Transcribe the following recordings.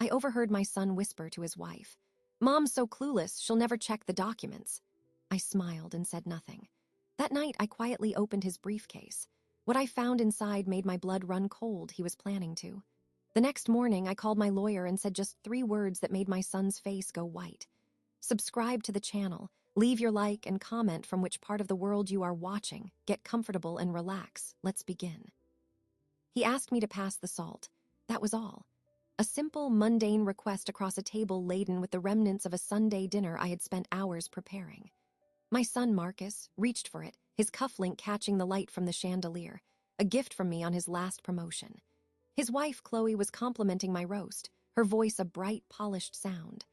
I overheard my son whisper to his wife, "Mom's so clueless, she'll never check the documents." I smiled and said nothing. That night, I quietly opened his briefcase. What I found inside made my blood run cold. He was planning to. The next morning, I called my lawyer and said just 3 words that made my son's face go white. "Subscribe to the channel. Leave your like and comment from which part of the world you are watching. Get comfortable and relax. Let's begin." He asked me to pass the salt. That was all. A simple, mundane request across a table laden with the remnants of a Sunday dinner I had spent hours preparing. My son, Marcus, reached for it, his cufflink catching the light from the chandelier, a gift from me on his last promotion. His wife, Chloe, was complimenting my roast, her voice a bright, polished sound.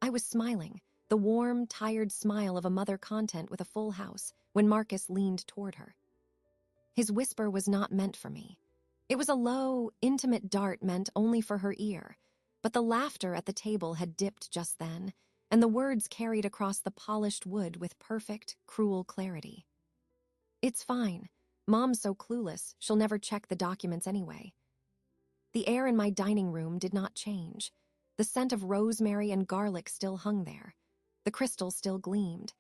I was smiling, the warm, tired smile of a mother content with a full house, when Marcus leaned toward her. His whisper was not meant for me. It was a low, intimate dart meant only for her ear, but the laughter at the table had dipped just then, and the words carried across the polished wood with perfect, cruel clarity. "It's fine. Mom's so clueless, she'll never check the documents anyway." The air in my dining room did not change. The scent of rosemary and garlic still hung there. The crystals still gleamed.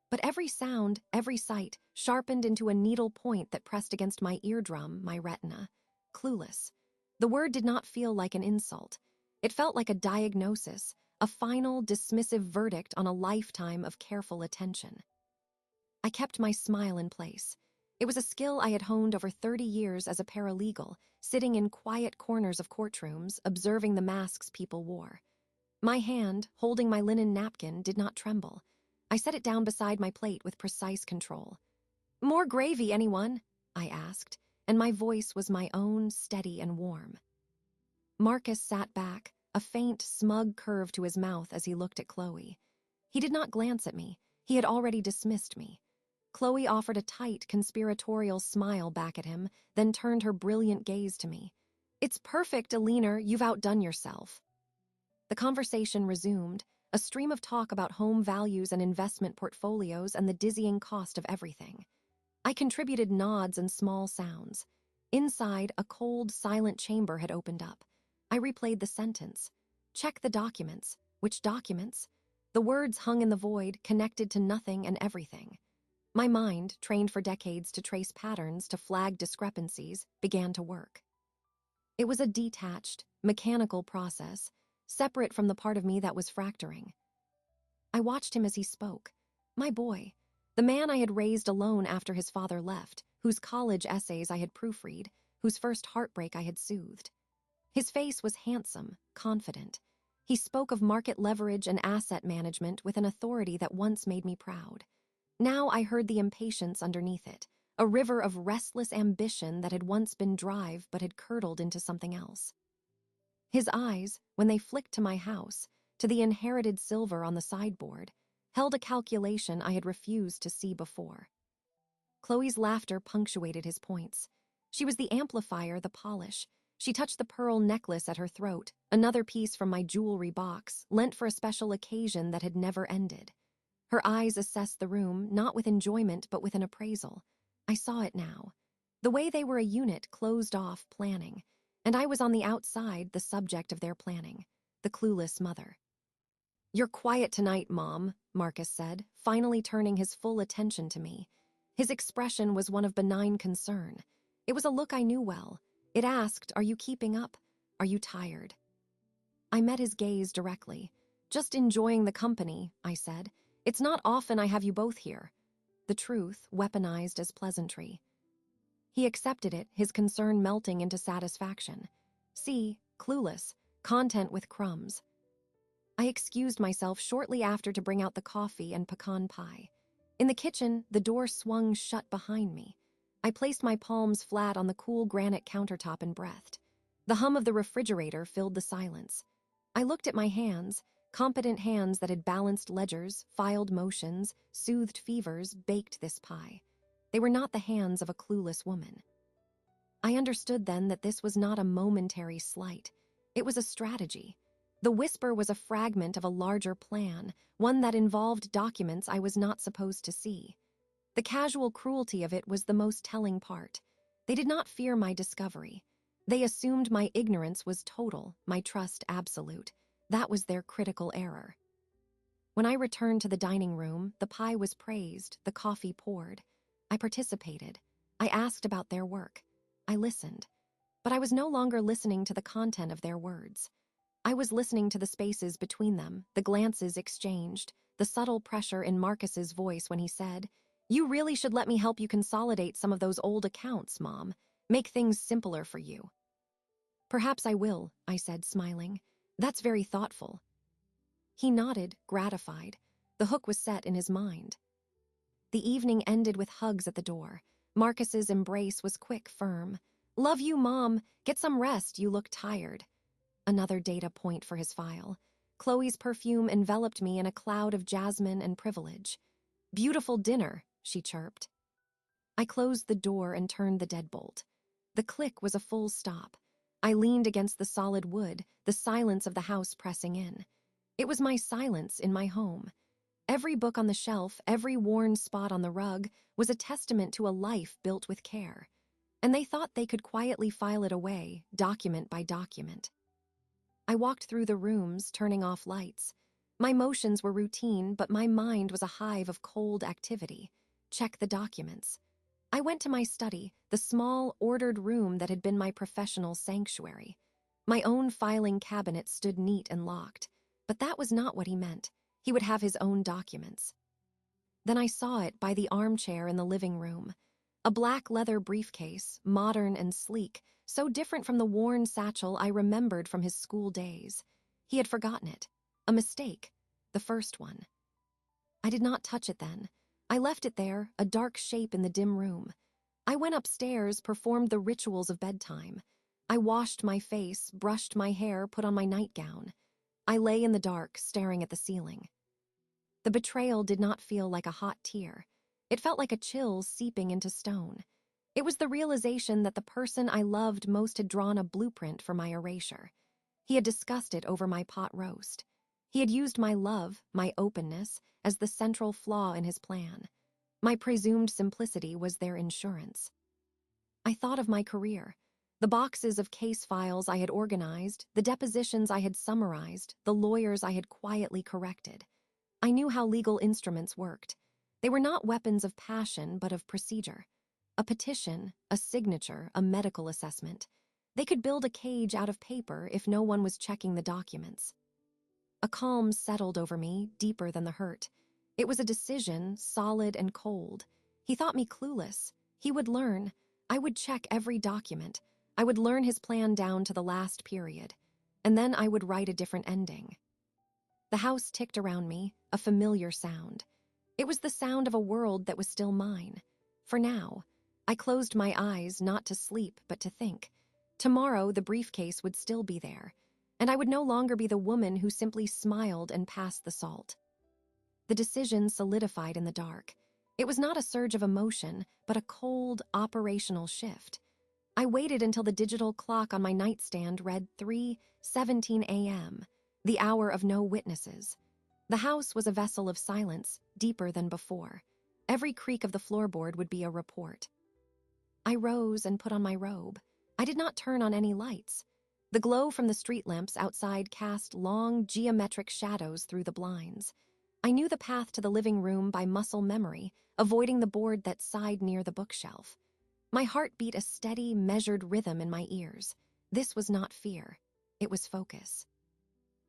But every sound, every sight, sharpened into a needle point that pressed against my eardrum, my retina. Clueless. The word did not feel like an insult. It felt like a diagnosis, a final, dismissive verdict on a lifetime of careful attention. I kept my smile in place. It was a skill I had honed over 30 years as a paralegal, sitting in quiet corners of courtrooms, observing the masks people wore. My hand, holding my linen napkin, did not tremble. I set it down beside my plate with precise control. "More gravy, anyone?" I asked, and my voice was my own, steady and warm. Marcus sat back, a faint, smug curve to his mouth as he looked at Chloe. He did not glance at me. He had already dismissed me. Chloe offered a tight, conspiratorial smile back at him, then turned her brilliant gaze to me. "It's perfect, Alina, you've outdone yourself." The conversation resumed, a stream of talk about home values and investment portfolios and the dizzying cost of everything. I contributed nods and small sounds. Inside, a cold, silent chamber had opened up. I replayed the sentence. "Check the documents." Which documents? The words hung in the void, connected to nothing and everything. My mind, trained for decades to trace patterns, to flag discrepancies, began to work. It was a detached, mechanical process, separate from the part of me that was fracturing. I watched him as he spoke. My boy, the man I had raised alone after his father left, whose college essays I had proofread, whose first heartbreak I had soothed. His face was handsome, confident. He spoke of market leverage and asset management with an authority that once made me proud. Now I heard the impatience underneath it, a river of restless ambition that had once been drive but had curdled into something else. His eyes, when they flicked to my house, to the inherited silver on the sideboard, held a calculation I had refused to see before. Chloe's laughter punctuated his points. She was the amplifier, the polish. She touched the pearl necklace at her throat, another piece from my jewelry box, lent for a special occasion that had never ended. Her eyes assessed the room, not with enjoyment, but with an appraisal. I saw it now. The way they were a unit, closed off, planning. And I was on the outside, the subject of their planning. The clueless mother. "You're quiet tonight, Mom," Marcus said, finally turning his full attention to me. His expression was one of benign concern. It was a look I knew well. It asked, "Are you keeping up? Are you tired?" I met his gaze directly. "Just enjoying the company," I said. "It's not often I have you both here." The truth, weaponized as pleasantry. He accepted it, his concern melting into satisfaction. See, clueless, content with crumbs. I excused myself shortly after to bring out the coffee and pecan pie. In the kitchen, the door swung shut behind me. I placed my palms flat on the cool granite countertop and breathed. The hum of the refrigerator filled the silence. I looked at my hands, competent hands that had balanced ledgers, filed motions, soothed fevers, baked this pie. They were not the hands of a clueless woman. I understood then that this was not a momentary slight. It was a strategy. The whisper was a fragment of a larger plan, one that involved documents I was not supposed to see. The casual cruelty of it was the most telling part. They did not fear my discovery. They assumed my ignorance was total, my trust absolute. That was their critical error. When I returned to the dining room, the pie was praised, the coffee poured. I participated. I asked about their work. I listened. But I was no longer listening to the content of their words. I was listening to the spaces between them, the glances exchanged, the subtle pressure in Marcus's voice when he said, "You really should let me help you consolidate some of those old accounts, Mom. Make things simpler for you." "Perhaps I will," I said, smiling. "That's very thoughtful." He nodded, gratified. The hook was set in his mind. The evening ended with hugs at the door. Marcus's embrace was quick, firm. "Love you, Mom. Get some rest. You look tired." Another data point for his file. Chloe's perfume enveloped me in a cloud of jasmine and privilege. "Beautiful dinner," she chirped. I closed the door and turned the deadbolt. The click was a full stop. I leaned against the solid wood, the silence of the house pressing in. It was my silence in my home. Every book on the shelf, every worn spot on the rug, was a testament to a life built with care. And they thought they could quietly file it away, document by document. I walked through the rooms, turning off lights. My motions were routine, but my mind was a hive of cold activity. Check the documents. I went to my study, the small, ordered room that had been my professional sanctuary. My own filing cabinet stood neat and locked, but that was not what he meant. He would have his own documents. Then I saw it by the armchair in the living room. A black leather briefcase, modern and sleek, so different from the worn satchel I remembered from his school days. He had forgotten it. A mistake. The first one. I did not touch it then. I left it there, a dark shape in the dim room. I went upstairs, performed the rituals of bedtime. I washed my face, brushed my hair, put on my nightgown. I lay in the dark, staring at the ceiling. The betrayal did not feel like a hot tear. It felt like a chill seeping into stone. It was the realization that the person I loved most had drawn a blueprint for my erasure. He had discussed it over my pot roast. He had used my love, my openness, as the central flaw in his plan. My presumed simplicity was their insurance. I thought of my career. The boxes of case files I had organized, the depositions I had summarized, the lawyers I had quietly corrected. I knew how legal instruments worked. They were not weapons of passion, but of procedure. A petition, a signature, a medical assessment. They could build a cage out of paper if no one was checking the documents. A calm settled over me, deeper than the hurt. It was a decision, solid and cold. He thought me clueless. He would learn. I would check every document. I would learn his plan down to the last period. And then I would write a different ending. The house ticked around me, a familiar sound. It was the sound of a world that was still mine. For now, I closed my eyes not to sleep but to think. Tomorrow the briefcase would still be there, and I would no longer be the woman who simply smiled and passed the salt. The decision solidified in the dark. It was not a surge of emotion, but a cold, operational shift. I waited until the digital clock on my nightstand read 3:17 a.m., the hour of no witnesses. The house was a vessel of silence, deeper than before. Every creak of the floorboard would be a report. I rose and put on my robe. I did not turn on any lights. The glow from the street lamps outside cast long, geometric shadows through the blinds. I knew the path to the living room by muscle memory, avoiding the board that sighed near the bookshelf. My heart beat a steady, measured rhythm in my ears. This was not fear. It was focus.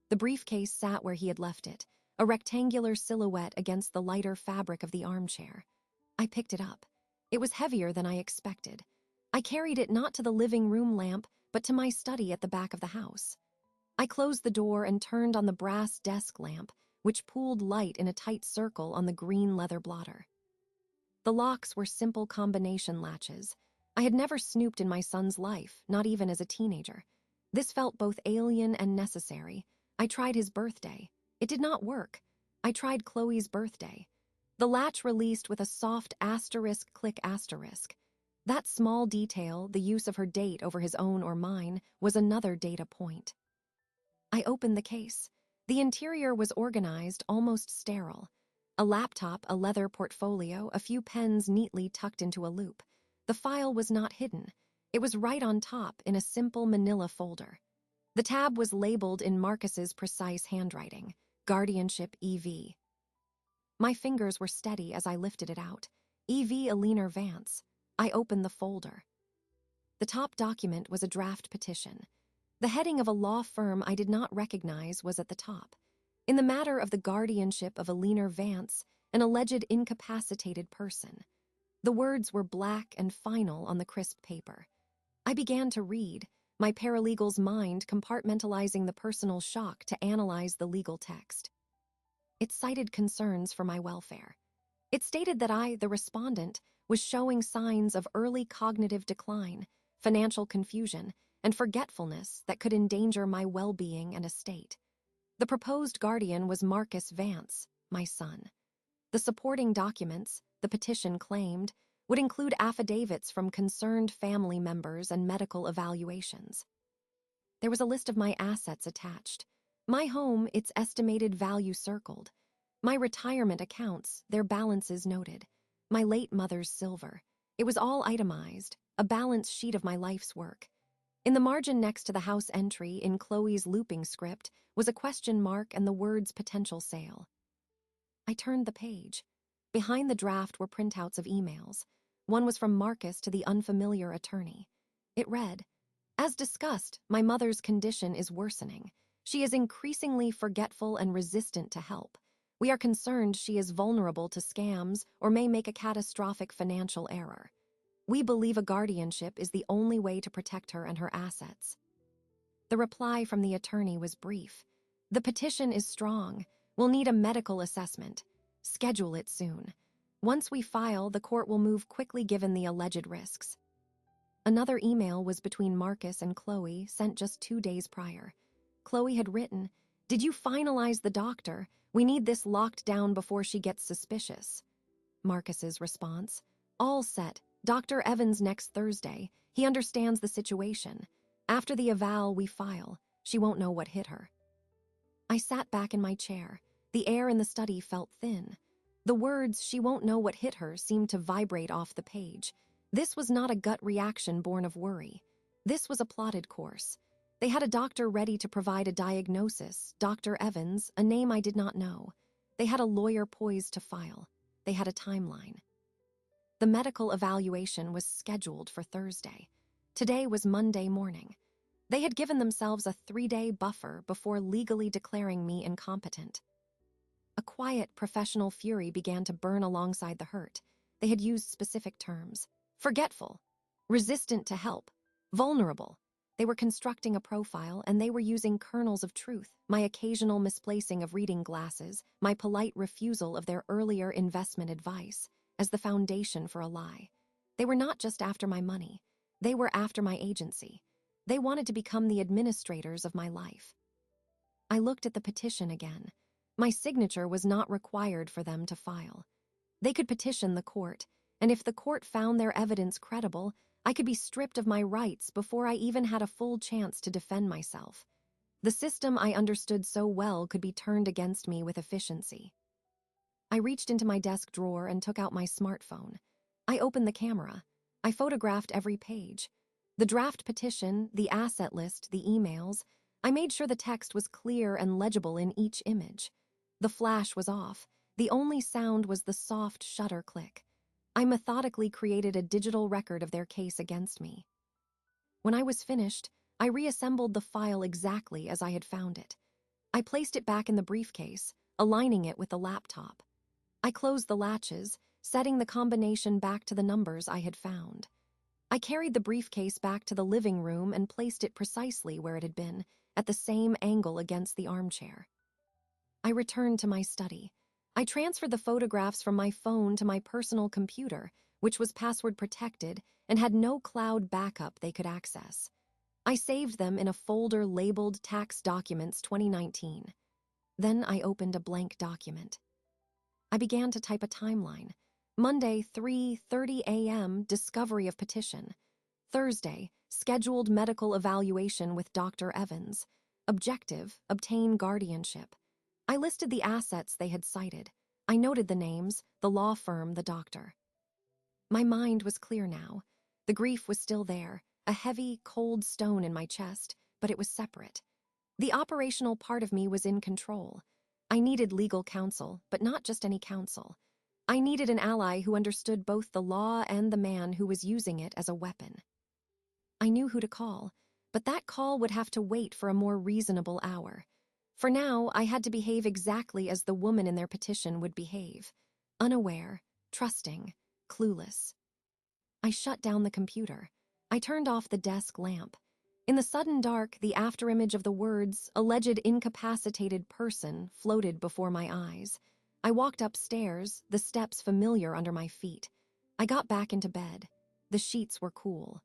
The briefcase sat where he had left it, a rectangular silhouette against the lighter fabric of the armchair. I picked it up. It was heavier than I expected. I carried it not to the living room lamp, but to my study at the back of the house. I closed the door and turned on the brass desk lamp, which pooled light in a tight circle on the green leather blotter. The locks were simple combination latches. I had never snooped in my son's life, not even as a teenager. This felt both alien and necessary. I tried his birthday. It did not work. I tried Chloe's birthday. The latch released with a soft asterisk click asterisk. That small detail, the use of her date over his own or mine, was another data point. I opened the case. The interior was organized, almost sterile. A laptop, a leather portfolio, a few pens neatly tucked into a loop. The file was not hidden. It was right on top in a simple manila folder. The tab was labeled in Marcus's precise handwriting, Guardianship EV. My fingers were steady as I lifted it out. EV Aliner Vance. I opened the folder. The top document was a draft petition. The heading of a law firm I did not recognize was at the top. In the matter of the guardianship of Aliner Vance, an alleged incapacitated person. The words were black and final on the crisp paper. I began to read, my paralegal's mind compartmentalizing the personal shock to analyze the legal text. It cited concerns for my welfare. It stated that I, the respondent, was showing signs of early cognitive decline, financial confusion, and forgetfulness that could endanger my well-being and estate. The proposed guardian was Marcus Vance, my son. The supporting documents, the petition claimed, would include affidavits from concerned family members and medical evaluations. There was a list of my assets attached. My home, its estimated value circled. My retirement accounts, their balances noted. My late mother's silver. It was all itemized, a balance sheet of my life's work. In the margin next to the house entry in Chloe's looping script was a question mark and the words potential sale. I turned the page. Behind the draft were printouts of emails. One was from Marcus to the unfamiliar attorney. It read, "As discussed, my mother's condition is worsening. She is increasingly forgetful and resistant to help. We are concerned she is vulnerable to scams or may make a catastrophic financial error. We believe a guardianship is the only way to protect her and her assets." The reply from the attorney was brief. "The petition is strong. We'll need a medical assessment. Schedule it soon. Once we file, the court will move quickly given the alleged risks." Another email was between Marcus and Chloe, sent just 2 days prior. Chloe had written, "Did you finalize the doctor? We need this locked down before she gets suspicious." Marcus's response, "All set. Dr. Evans next Thursday. He understands the situation. After the eval we file, she won't know what hit her." I sat back in my chair. The air in the study felt thin. The words, "she won't know what hit her," seemed to vibrate off the page. This was not a gut reaction born of worry. This was a plotted course. They had a doctor ready to provide a diagnosis, Dr. Evans, a name I did not know. They had a lawyer poised to file. They had a timeline. The medical evaluation was scheduled for Thursday. Today was Monday morning. They had given themselves a 3-day buffer before legally declaring me incompetent. A quiet, professional fury began to burn alongside the hurt. They had used specific terms. Forgetful, resistant to help, vulnerable. They were constructing a profile, and they were using kernels of truth, my occasional misplacing of reading glasses, my polite refusal of their earlier investment advice, as the foundation for a lie. They were not just after my money. They were after my agency. They wanted to become the administrators of my life. I looked at the petition again. My signature was not required for them to file. They could petition the court, and if the court found their evidence credible, I could be stripped of my rights before I even had a full chance to defend myself. The system I understood so well could be turned against me with efficiency. I reached into my desk drawer and took out my smartphone. I opened the camera. I photographed every page. The draft petition, the asset list, the emails. I made sure the text was clear and legible in each image. The flash was off. The only sound was the soft shutter click. I methodically created a digital record of their case against me. When I was finished, I reassembled the file exactly as I had found it. I placed it back in the briefcase, aligning it with the laptop. I closed the latches, setting the combination back to the numbers I had found. I carried the briefcase back to the living room and placed it precisely where it had been, at the same angle against the armchair. I returned to my study. I transferred the photographs from my phone to my personal computer, which was password protected and had no cloud backup they could access. I saved them in a folder labeled Tax Documents 2019. Then I opened a blank document. I began to type a timeline. Monday, 3:30 a.m., discovery of petition. Thursday, scheduled medical evaluation with Dr. Evans. Objective, obtain guardianship. I listed the assets they had cited. I noted the names, the law firm, the doctor. My mind was clear now. The grief was still there, a heavy, cold stone in my chest, but it was separate. The operational part of me was in control. I needed legal counsel, but not just any counsel. I needed an ally who understood both the law and the man who was using it as a weapon. I knew who to call, but that call would have to wait for a more reasonable hour. For now, I had to behave exactly as the woman in their petition would behave. Unaware, trusting, clueless. I shut down the computer. I turned off the desk lamp. In the sudden dark, the afterimage of the words, alleged incapacitated person, floated before my eyes. I walked upstairs, the steps familiar under my feet. I got back into bed. The sheets were cool.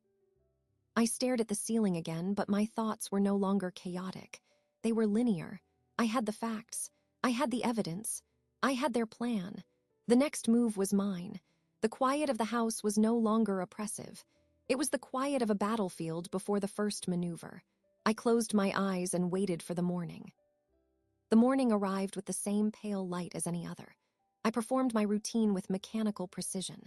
I stared at the ceiling again, but my thoughts were no longer chaotic. They were linear. I had the facts. I had the evidence. I had their plan. The next move was mine. The quiet of the house was no longer oppressive. It was the quiet of a battlefield before the first maneuver. I closed my eyes and waited for the morning. The morning arrived with the same pale light as any other. I performed my routine with mechanical precision.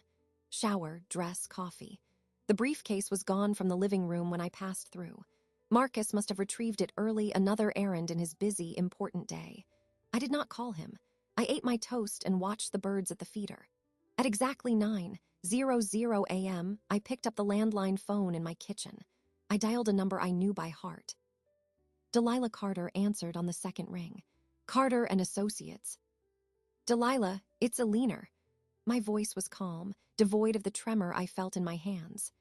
Shower, dress, coffee. The briefcase was gone from the living room when I passed through. Marcus must have retrieved it early, another errand in his busy, important day. I did not call him. I ate my toast and watched the birds at the feeder. At exactly 9:00 a.m., I picked up the landline phone in my kitchen. I dialed a number I knew by heart. Delilah Carter answered on the second ring. Carter and Associates. Delilah, it's Alina. My voice was calm, devoid of the tremor I felt in my hands.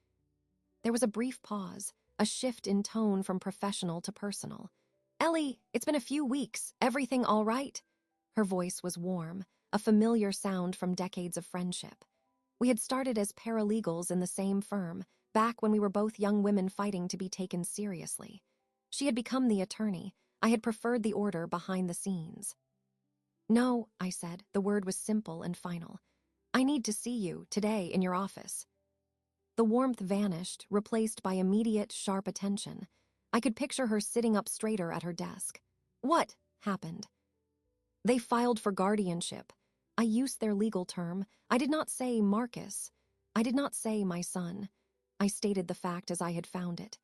There was a brief pause, a shift in tone from professional to personal. Ellie, it's been a few weeks. Everything all right? Her voice was warm, a familiar sound from decades of friendship. We had started as paralegals in the same firm, back when we were both young women fighting to be taken seriously. She had become the attorney. I had preferred the order behind the scenes. No, I said. The word was simple and final. I need to see you, today, in your office. The warmth vanished, replaced by immediate, sharp attention. I could picture her sitting up straighter at her desk. What happened? They filed for guardianship. I used their legal term. I did not say Marcus. I did not say my son. I stated the fact as I had found it.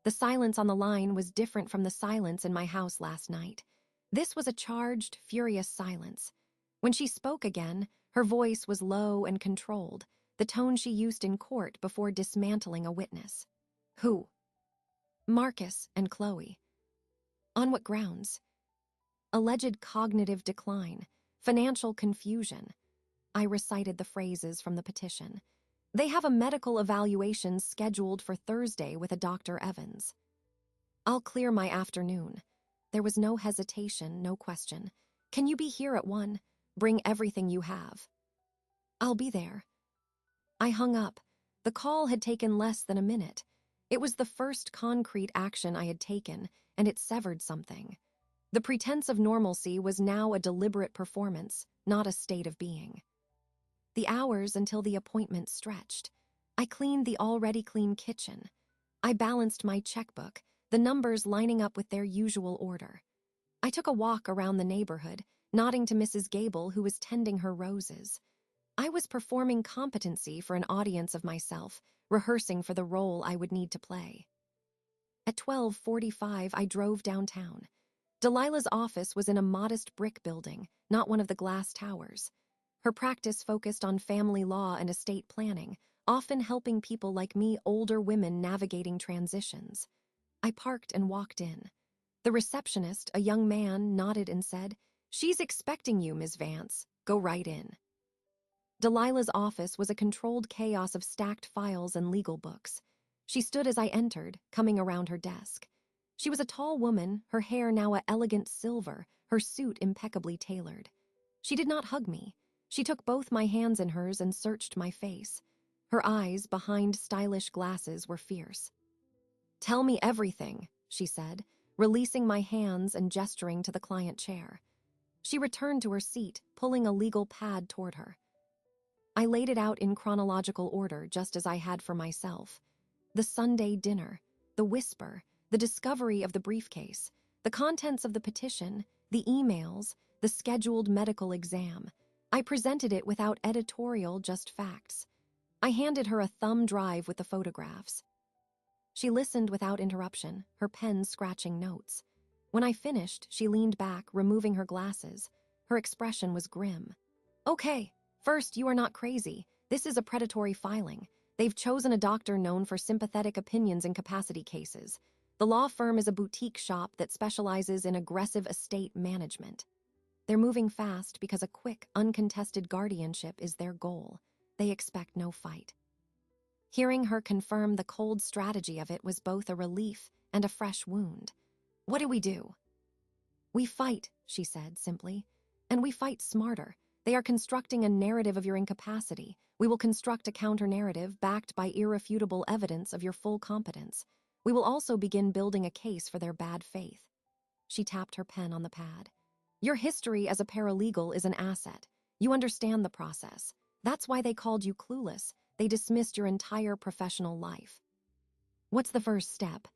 The silence on the line was different from the silence in my house last night. This was a charged, furious silence. When she spoke again, her voice was low and controlled, the tone she used in court before dismantling a witness. Who? Marcus and Chloe. On what grounds? Alleged cognitive decline, financial confusion. I recited the phrases from the petition. They have a medical evaluation scheduled for Thursday with a Dr. Evans. I'll clear my afternoon. There was no hesitation, no question. Can you be here at 1? Bring everything you have. I'll be there. I hung up. The call had taken less than a minute. It was the first concrete action I had taken, and it severed something. The pretense of normalcy was now a deliberate performance, not a state of being. The hours until the appointment stretched. I cleaned the already clean kitchen. I balanced my checkbook, the numbers lining up with their usual order. I took a walk around the neighborhood, nodding to Mrs. Gable, who was tending her roses. I was performing competency for an audience of myself, rehearsing for the role I would need to play. At 12:45, I drove downtown. Delilah's office was in a modest brick building, not one of the glass towers. Her practice focused on family law and estate planning, often helping people like me, older women navigating transitions. I parked and walked in. The receptionist, a young man, nodded and said, "She's expecting you, Ms. Vance. Go right in." Delilah's office was a controlled chaos of stacked files and legal books. She stood as I entered, coming around her desk. She was a tall woman, her hair now a elegant silver, her suit impeccably tailored. She did not hug me. She took both my hands in hers and searched my face. Her eyes, behind stylish glasses, were fierce. "Tell me everything," she said, releasing my hands and gesturing to the client chair. She returned to her seat, pulling a legal pad toward her. I laid it out in chronological order, just as I had for myself. The Sunday dinner, the whisper, the discovery of the briefcase, the contents of the petition, the emails, the scheduled medical exam. I presented it without editorial, just facts. I handed her a thumb drive with the photographs. She listened without interruption, her pen scratching notes. When I finished, she leaned back, removing her glasses. Her expression was grim. Okay, first, you are not crazy. This is a predatory filing. They've chosen a doctor known for sympathetic opinions in capacity cases. The law firm is a boutique shop that specializes in aggressive estate management. They're moving fast because a quick, uncontested guardianship is their goal. They expect no fight. Hearing her confirm the cold strategy of it was both a relief and a fresh wound. What do we do? We fight, she said simply. And we fight smarter. They are constructing a narrative of your incapacity. We will construct a counter-narrative backed by irrefutable evidence of your full competence. We will also begin building a case for their bad faith. She tapped her pen on the pad. Your history as a paralegal is an asset. You understand the process. That's why they called you clueless. They dismissed your entire professional life. What's the first step?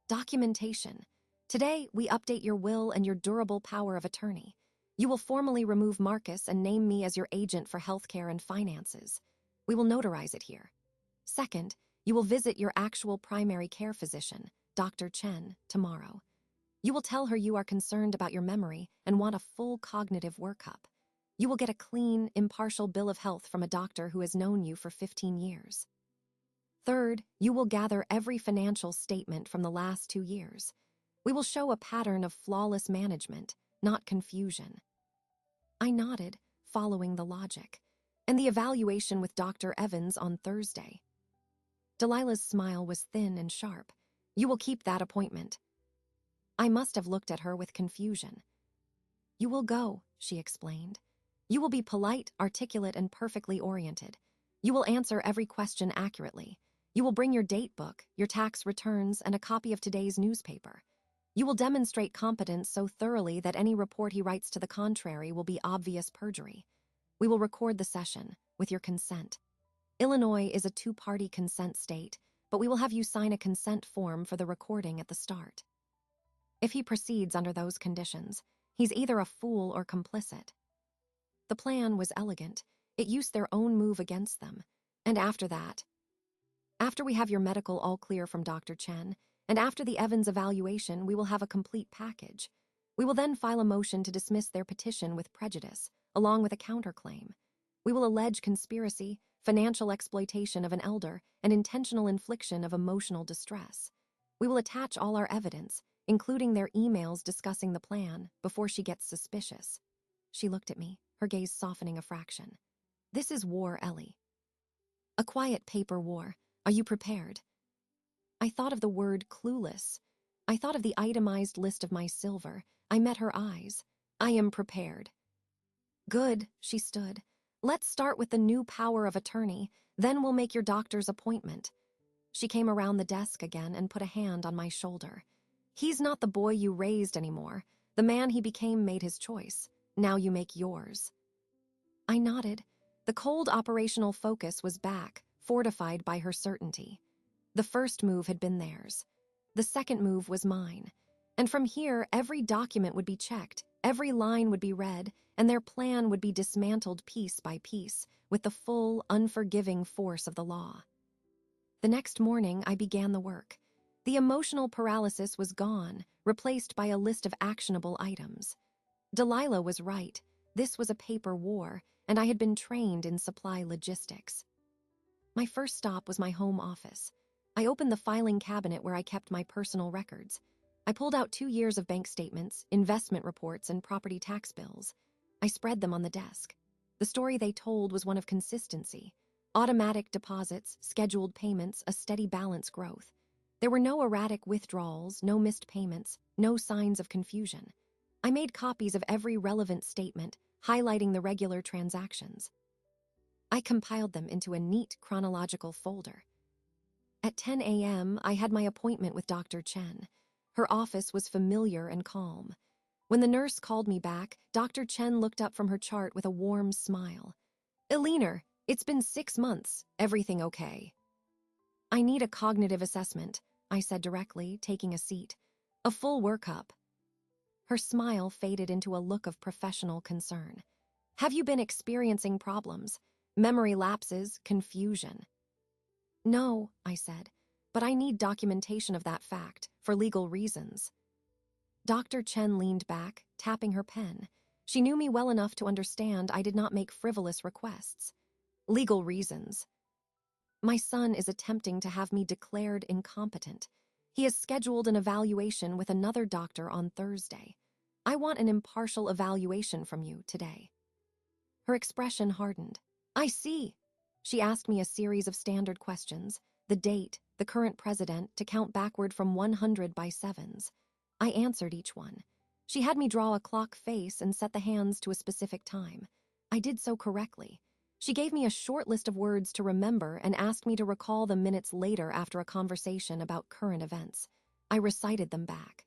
Documentation. Today, we update your will and your durable power of attorney. You will formally remove Marcus and name me as your agent for healthcare and finances. We will notarize it here. Second, you will visit your actual primary care physician, Dr. Chen, tomorrow. You will tell her you are concerned about your memory and want a full cognitive workup. You will get a clean, impartial bill of health from a doctor who has known you for 15 years. Third, you will gather every financial statement from the last 2 years. We will show a pattern of flawless management, not confusion. I nodded, following the logic. And the evaluation with Dr. Evans on Thursday. Delilah's smile was thin and sharp. You will keep that appointment. I must have looked at her with confusion. You will go, she explained. You will be polite, articulate, and perfectly oriented. You will answer every question accurately. You will bring your date book, your tax returns, and a copy of today's newspaper. You will demonstrate competence so thoroughly that any report he writes to the contrary will be obvious perjury. We will record the session, with your consent. Illinois is a 2-party consent state, but we will have you sign a consent form for the recording at the start. If he proceeds under those conditions, he's either a fool or complicit. The plan was elegant. It used their own move against them. And after that, after we have your medical all clear from Dr. Chen, and after the Evans evaluation, we will have a complete package. We will then file a motion to dismiss their petition with prejudice, along with a counterclaim. We will allege conspiracy, financial exploitation of an elder, and intentional infliction of emotional distress. We will attach all our evidence, including their emails discussing the plan, before she gets suspicious. She looked at me, her gaze softening a fraction. This is war, Ellie. A quiet paper war. Are you prepared? I thought of the word clueless. I thought of the itemized list of my silver. I met her eyes. I am prepared. Good, she stood. Let's start with the new power of attorney, then we'll make your doctor's appointment. She came around the desk again and put a hand on my shoulder. He's not the boy you raised anymore. The man he became made his choice. Now you make yours. I nodded. The cold operational focus was back, fortified by her certainty. The first move had been theirs. The second move was mine. And from here, every document would be checked, every line would be read, and their plan would be dismantled piece by piece, with the full, unforgiving force of the law. The next morning, I began the work. The emotional paralysis was gone, replaced by a list of actionable items. Delilah was right. This was a paper war, and I had been trained in supply logistics. My first stop was my home office. I opened the filing cabinet where I kept my personal records. I pulled out 2 years of bank statements, investment reports, and property tax bills. I spread them on the desk. The story they told was one of consistency. Automatic deposits, scheduled payments, a steady balance growth. There were no erratic withdrawals, no missed payments, no signs of confusion. I made copies of every relevant statement, highlighting the regular transactions. I compiled them into a neat chronological folder. At 10 a.m., I had my appointment with Dr. Chen. Her office was familiar and calm. When the nurse called me back, Dr. Chen looked up from her chart with a warm smile. "Eleanor, it's been 6 months. Everything okay?" "I need a cognitive assessment," I said directly, taking a seat. "A full workup." Her smile faded into a look of professional concern. "Have you been experiencing problems? Memory lapses, confusion?" "No," I said. but I need documentation of that fact for legal reasons. Dr. Chen leaned back, tapping her pen. She knew me well enough to understand I did not make frivolous requests. Legal reasons. My son is attempting to have me declared incompetent. He has scheduled an evaluation with another doctor on Thursday. I want an impartial evaluation from you today. Her expression hardened. I see. She asked me a series of standard questions, the date, the current president, to count backward from 100 by sevens. I answered each one. She had me draw a clock face and set the hands to a specific time. I did so correctly. She gave me a short list of words to remember and asked me to recall them minutes later after a conversation about current events. I recited them back.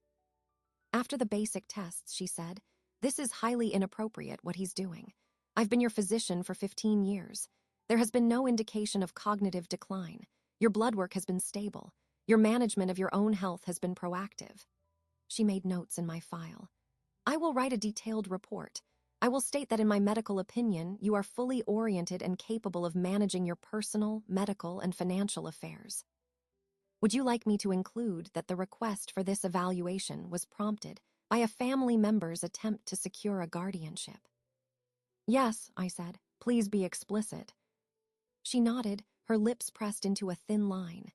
After the basic tests, she said, "This is highly inappropriate, what he's doing. I've been your physician for 15 years. There has been no indication of cognitive decline. Your blood work has been stable. Your management of your own health has been proactive." She made notes in my file. "I will write a detailed report. I will state that in my medical opinion, you are fully oriented and capable of managing your personal, medical, and financial affairs. Would you like me to include that the request for this evaluation was prompted by a family member's attempt to secure a guardianship?" "Yes," I said. "Please be explicit." She nodded, her lips pressed into a thin line.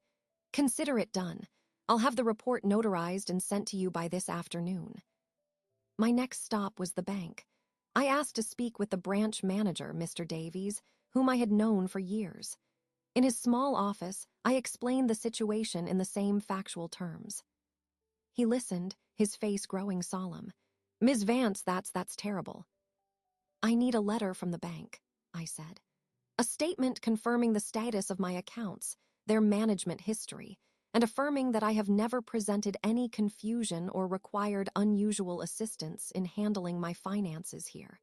"Consider it done. I'll have the report notarized and sent to you by this afternoon." My next stop was the bank. I asked to speak with the branch manager, Mr. Davies, whom I had known for years. In his small office, I explained the situation in the same factual terms. He listened, his face growing solemn. "Ms. Vance, that's terrible." "I need a letter from the bank," I said. "A statement confirming the status of my accounts, their management history, and affirming that I have never presented any confusion or required unusual assistance in handling my finances here."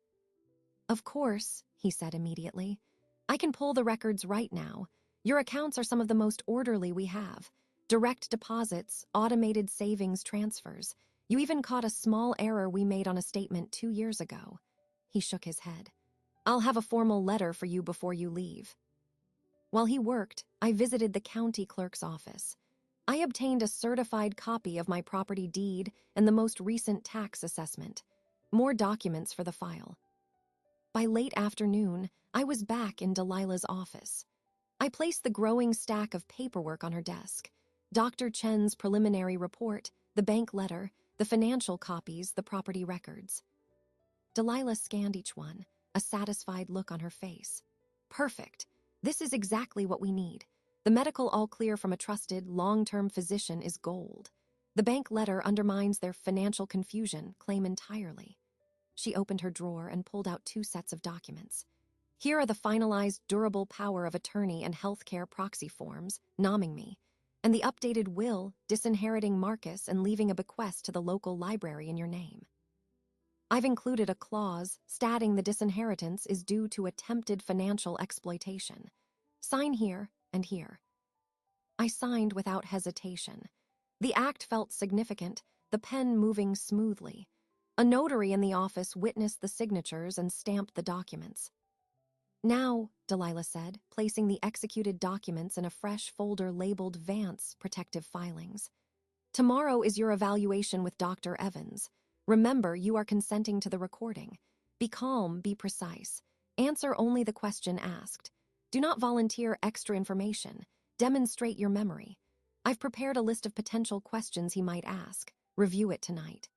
"Of course," he said immediately. "I can pull the records right now. Your accounts are some of the most orderly we have. Direct deposits, automated savings transfers. You even caught a small error we made on a statement 2 years ago." He shook his head. "I'll have a formal letter for you before you leave." While he worked, I visited the county clerk's office. I obtained a certified copy of my property deed and the most recent tax assessment. More documents for the file. By late afternoon, I was back in Delilah's office. I placed the growing stack of paperwork on her desk. Dr. Chen's preliminary report, the bank letter, the financial copies, the property records. Delilah scanned each one, a satisfied look on her face. "Perfect. This is exactly what we need. The medical all-clear from a trusted, long-term physician is gold. The bank letter undermines their financial confusion claim entirely." She opened her drawer and pulled out 2 sets of documents. "Here are the finalized durable power of attorney and healthcare proxy forms, nomming me, and the updated will disinheriting Marcus and leaving a bequest to the local library in your name. I've included a clause stating the disinheritance is due to attempted financial exploitation. Sign here and here." I signed without hesitation. The act felt significant, the pen moving smoothly. A notary in the office witnessed the signatures and stamped the documents. "Now," Delilah said, placing the executed documents in a fresh folder labeled Vance Protective Filings. "Tomorrow is your evaluation with Dr. Evans. Remember, you are consenting to the recording. Be calm, be precise. Answer only the question asked. Do not volunteer extra information. Demonstrate your memory. I've prepared a list of potential questions he might ask. Review it tonight."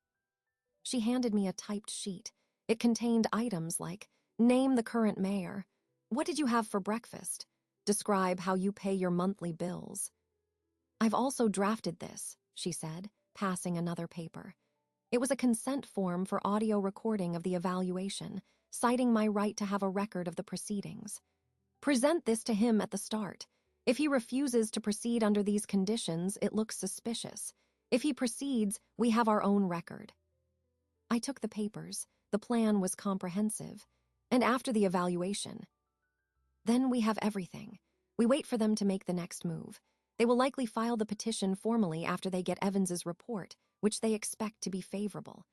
She handed me a typed sheet. It contained items like, "Name the current mayor. What did you have for breakfast? Describe how you pay your monthly bills." "I've also drafted this," she said, passing another paper. It was a consent form for audio recording of the evaluation, citing my right to have a record of the proceedings. "Present this to him at the start. If he refuses to proceed under these conditions, it looks suspicious. If he proceeds, we have our own record." I took the papers. The plan was comprehensive. And after the evaluation, "Then we have everything. We wait for them to make the next move. They will likely file the petition formally after they get Evans's report, which they expect to be favorable.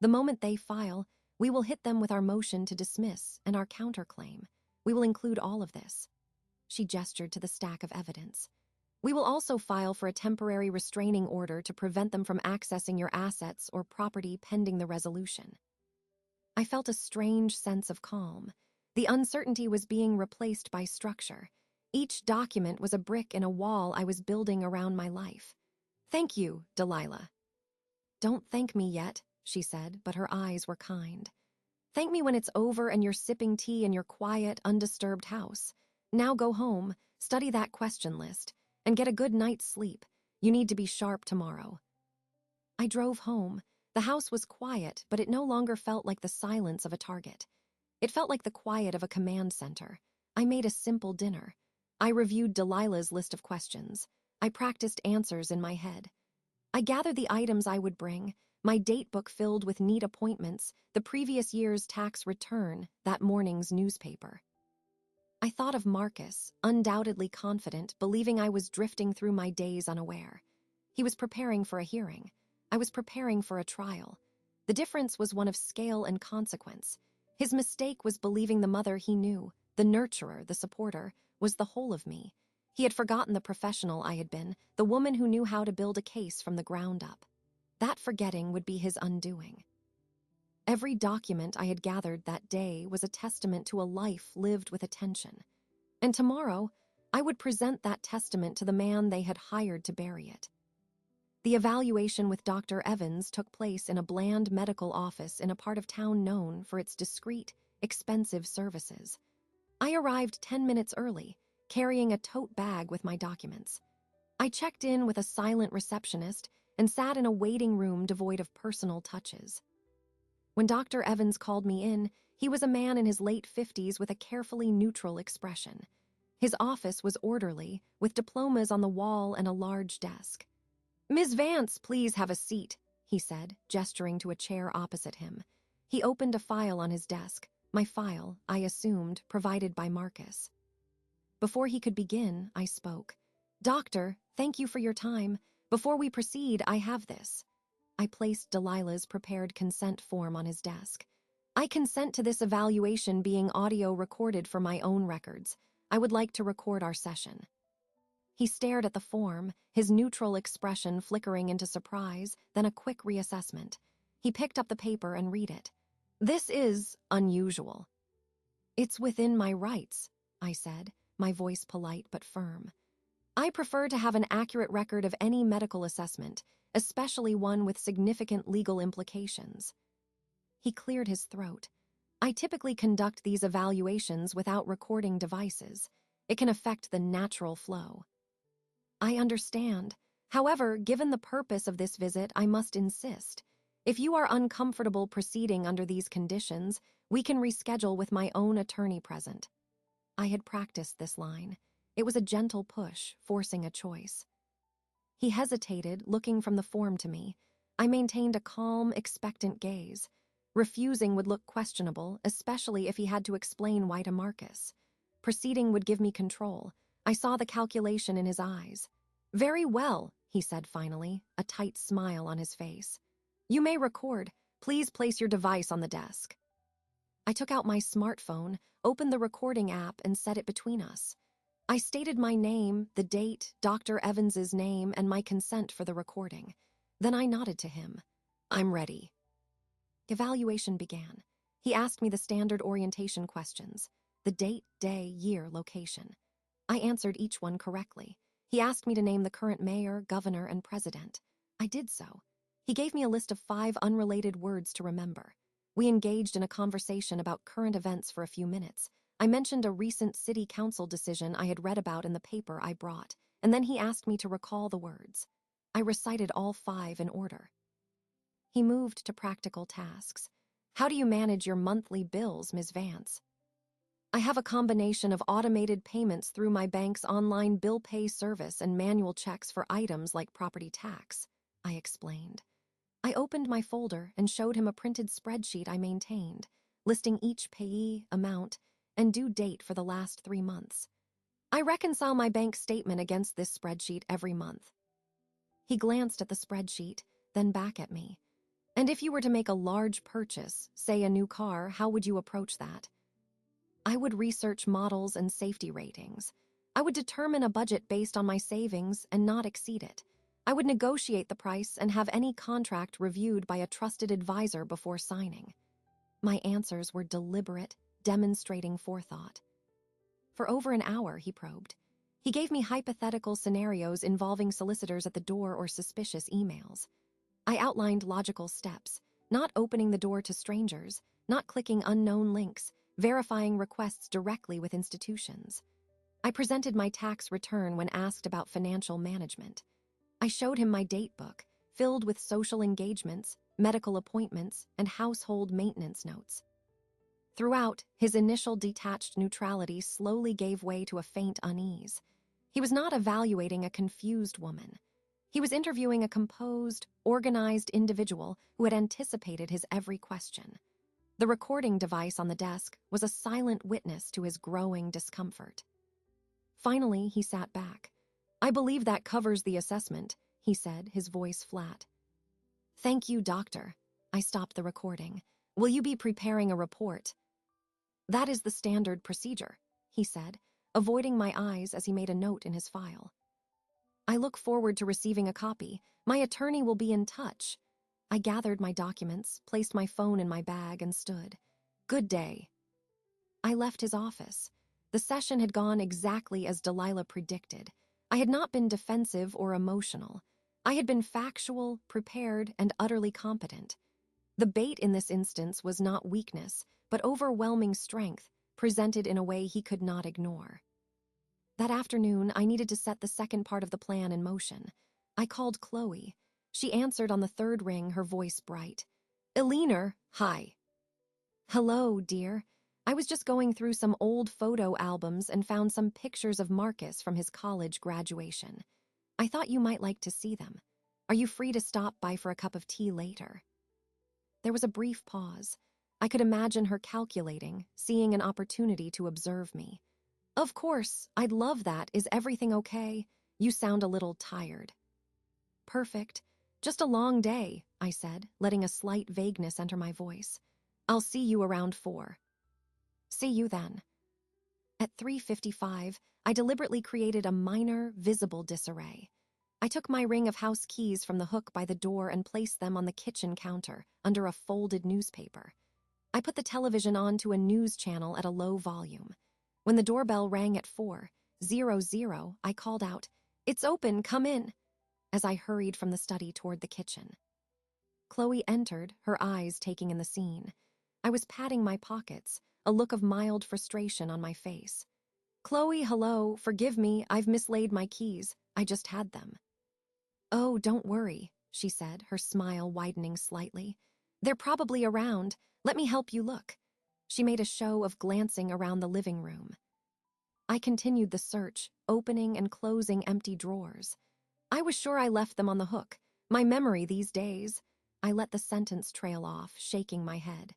The moment they file, we will hit them with our motion to dismiss and our counterclaim. We will include all of this." She gestured to the stack of evidence. We will also file for a temporary restraining order to prevent them from accessing your assets or property pending the resolution. I felt a strange sense of calm. The uncertainty was being replaced by structure. Each document was a brick in a wall I was building around my life. Thank you, Delilah. Don't thank me yet, she said, but her eyes were kind. Thank me when it's over and you're sipping tea in your quiet, undisturbed house. Now go home, study that question list, and get a good night's sleep. You need to be sharp tomorrow. I drove home. The house was quiet, but it no longer felt like the silence of a target. It felt like the quiet of a command center. I made a simple dinner. I reviewed Delilah's list of questions. I practiced answers in my head. I gathered the items I would bring, my date book filled with neat appointments, the previous year's tax return, that morning's newspaper. I thought of Marcus, undoubtedly confident, believing I was drifting through my days unaware. He was preparing for a hearing. I was preparing for a trial. The difference was one of scale and consequence. His mistake was believing the mother he knew, the nurturer, the supporter, was the whole of me. He had forgotten the professional I had been, the woman who knew how to build a case from the ground up. That forgetting would be his undoing. Every document I had gathered that day was a testament to a life lived with attention. And tomorrow, I would present that testament to the man they had hired to bury it. The evaluation with Dr. Evans took place in a bland medical office in a part of town known for its discreet, expensive services. I arrived 10 minutes early, carrying a tote bag with my documents. I checked in with a silent receptionist and sat in a waiting room devoid of personal touches. When Dr. Evans called me in, he was a man in his late 50s with a carefully neutral expression. His office was orderly, with diplomas on the wall and a large desk. "Ms. Vance, please have a seat," he said, gesturing to a chair opposite him. He opened a file on his desk, my file, I assumed, provided by Marcus. Before he could begin, I spoke. "Doctor, thank you for your time. Before we proceed, I have this." I placed Delilah's prepared consent form on his desk. "I consent to this evaluation being audio recorded for my own records. I would like to record our session." He stared at the form, his neutral expression flickering into surprise, then a quick reassessment. He picked up the paper and read it. "This is unusual." "It's within my rights," I said, my voice polite but firm. "I prefer to have an accurate record of any medical assessment, especially one with significant legal implications." He cleared his throat. "I typically conduct these evaluations without recording devices. It can affect the natural flow." "I understand. However, given the purpose of this visit, I must insist. If you are uncomfortable proceeding under these conditions, we can reschedule with my own attorney present." I had practiced this line. It was a gentle push, forcing a choice. He hesitated, looking from the form to me. I maintained a calm, expectant gaze. Refusing would look questionable, especially if he had to explain why to Marcus. Proceeding would give me control. I saw the calculation in his eyes. "Very well," he said finally, a tight smile on his face. "You may record. Please place your device on the desk." I took out my smartphone, opened the recording app, and set it between us. I stated my name, the date, Dr. Evans's name, and my consent for the recording. Then I nodded to him. "I'm ready." Evaluation began. He asked me the standard orientation questions: the date, day, year, location. I answered each one correctly. He asked me to name the current mayor, governor, and president. I did so. He gave me a list of 5 unrelated words to remember. We engaged in a conversation about current events for a few minutes. I mentioned a recent city council decision I had read about in the paper I brought, and then he asked me to recall the words. I recited all 5 in order. He moved to practical tasks. "How do you manage your monthly bills, Ms. Vance?" "I have a combination of automated payments through my bank's online bill pay service and manual checks for items like property tax," I explained. I opened my folder and showed him a printed spreadsheet I maintained, listing each payee, amount, and due date for the last 3 months. "I reconcile my bank statement against this spreadsheet every month." He glanced at the spreadsheet, then back at me. "And if you were to make a large purchase, say a new car, how would you approach that?" "I would research models and safety ratings. I would determine a budget based on my savings and not exceed it. I would negotiate the price and have any contract reviewed by a trusted advisor before signing. My answers were deliberate, demonstrating forethought. For over an hour, he probed. He gave me hypothetical scenarios involving solicitors at the door or suspicious emails. I outlined logical steps, not opening the door to strangers, not clicking unknown links, verifying requests directly with institutions. I presented my tax return when asked about financial management. I showed him my date book, filled with social engagements, medical appointments, and household maintenance notes. Throughout, his initial detached neutrality slowly gave way to a faint unease. He was not evaluating a confused woman. He was interviewing a composed, organized individual who had anticipated his every question. The recording device on the desk was a silent witness to his growing discomfort. Finally, he sat back. "I believe that covers the assessment," he said, his voice flat. "Thank you, doctor." I stopped the recording. "Will you be preparing a report?" "That is the standard procedure," he said, avoiding my eyes as he made a note in his file. "I look forward to receiving a copy. My attorney will be in touch." I gathered my documents, placed my phone in my bag, and stood. "Good day." I left his office. The session had gone exactly as Delilah predicted. I had not been defensive or emotional. I had been factual, prepared, and utterly competent. The bait in this instance was not weakness, but overwhelming strength, presented in a way he could not ignore. That afternoon, I needed to set the second part of the plan in motion. I called Chloe. She answered on the third ring, her voice bright. "Eleanor, hi." "Hello, dear. I was just going through some old photo albums and found some pictures of Marcus from his college graduation. I thought you might like to see them. Are you free to stop by for a cup of tea later?" There was a brief pause. I could imagine her calculating, seeing an opportunity to observe me. "Of course, I'd love that. Is everything okay? You sound a little tired." "Perfect. Just a long day," I said, letting a slight vagueness enter my voice. "I'll see you around 4. "See you then." At 3:55, I deliberately created a minor, visible disarray. I took my ring of house keys from the hook by the door and placed them on the kitchen counter, under a folded newspaper. I put the television on to a news channel at a low volume. When the doorbell rang at 4:00, I called out, "It's open, come in," as I hurried from the study toward the kitchen. Chloe entered, her eyes taking in the scene. I was patting my pockets, a look of mild frustration on my face. "Chloe, hello, forgive me, I've mislaid my keys. I just had them." "Oh, don't worry," she said, her smile widening slightly. "They're probably around. Let me help you look." She made a show of glancing around the living room. I continued the search, opening and closing empty drawers. "I was sure I left them on the hook. My memory these days." I let the sentence trail off, shaking my head.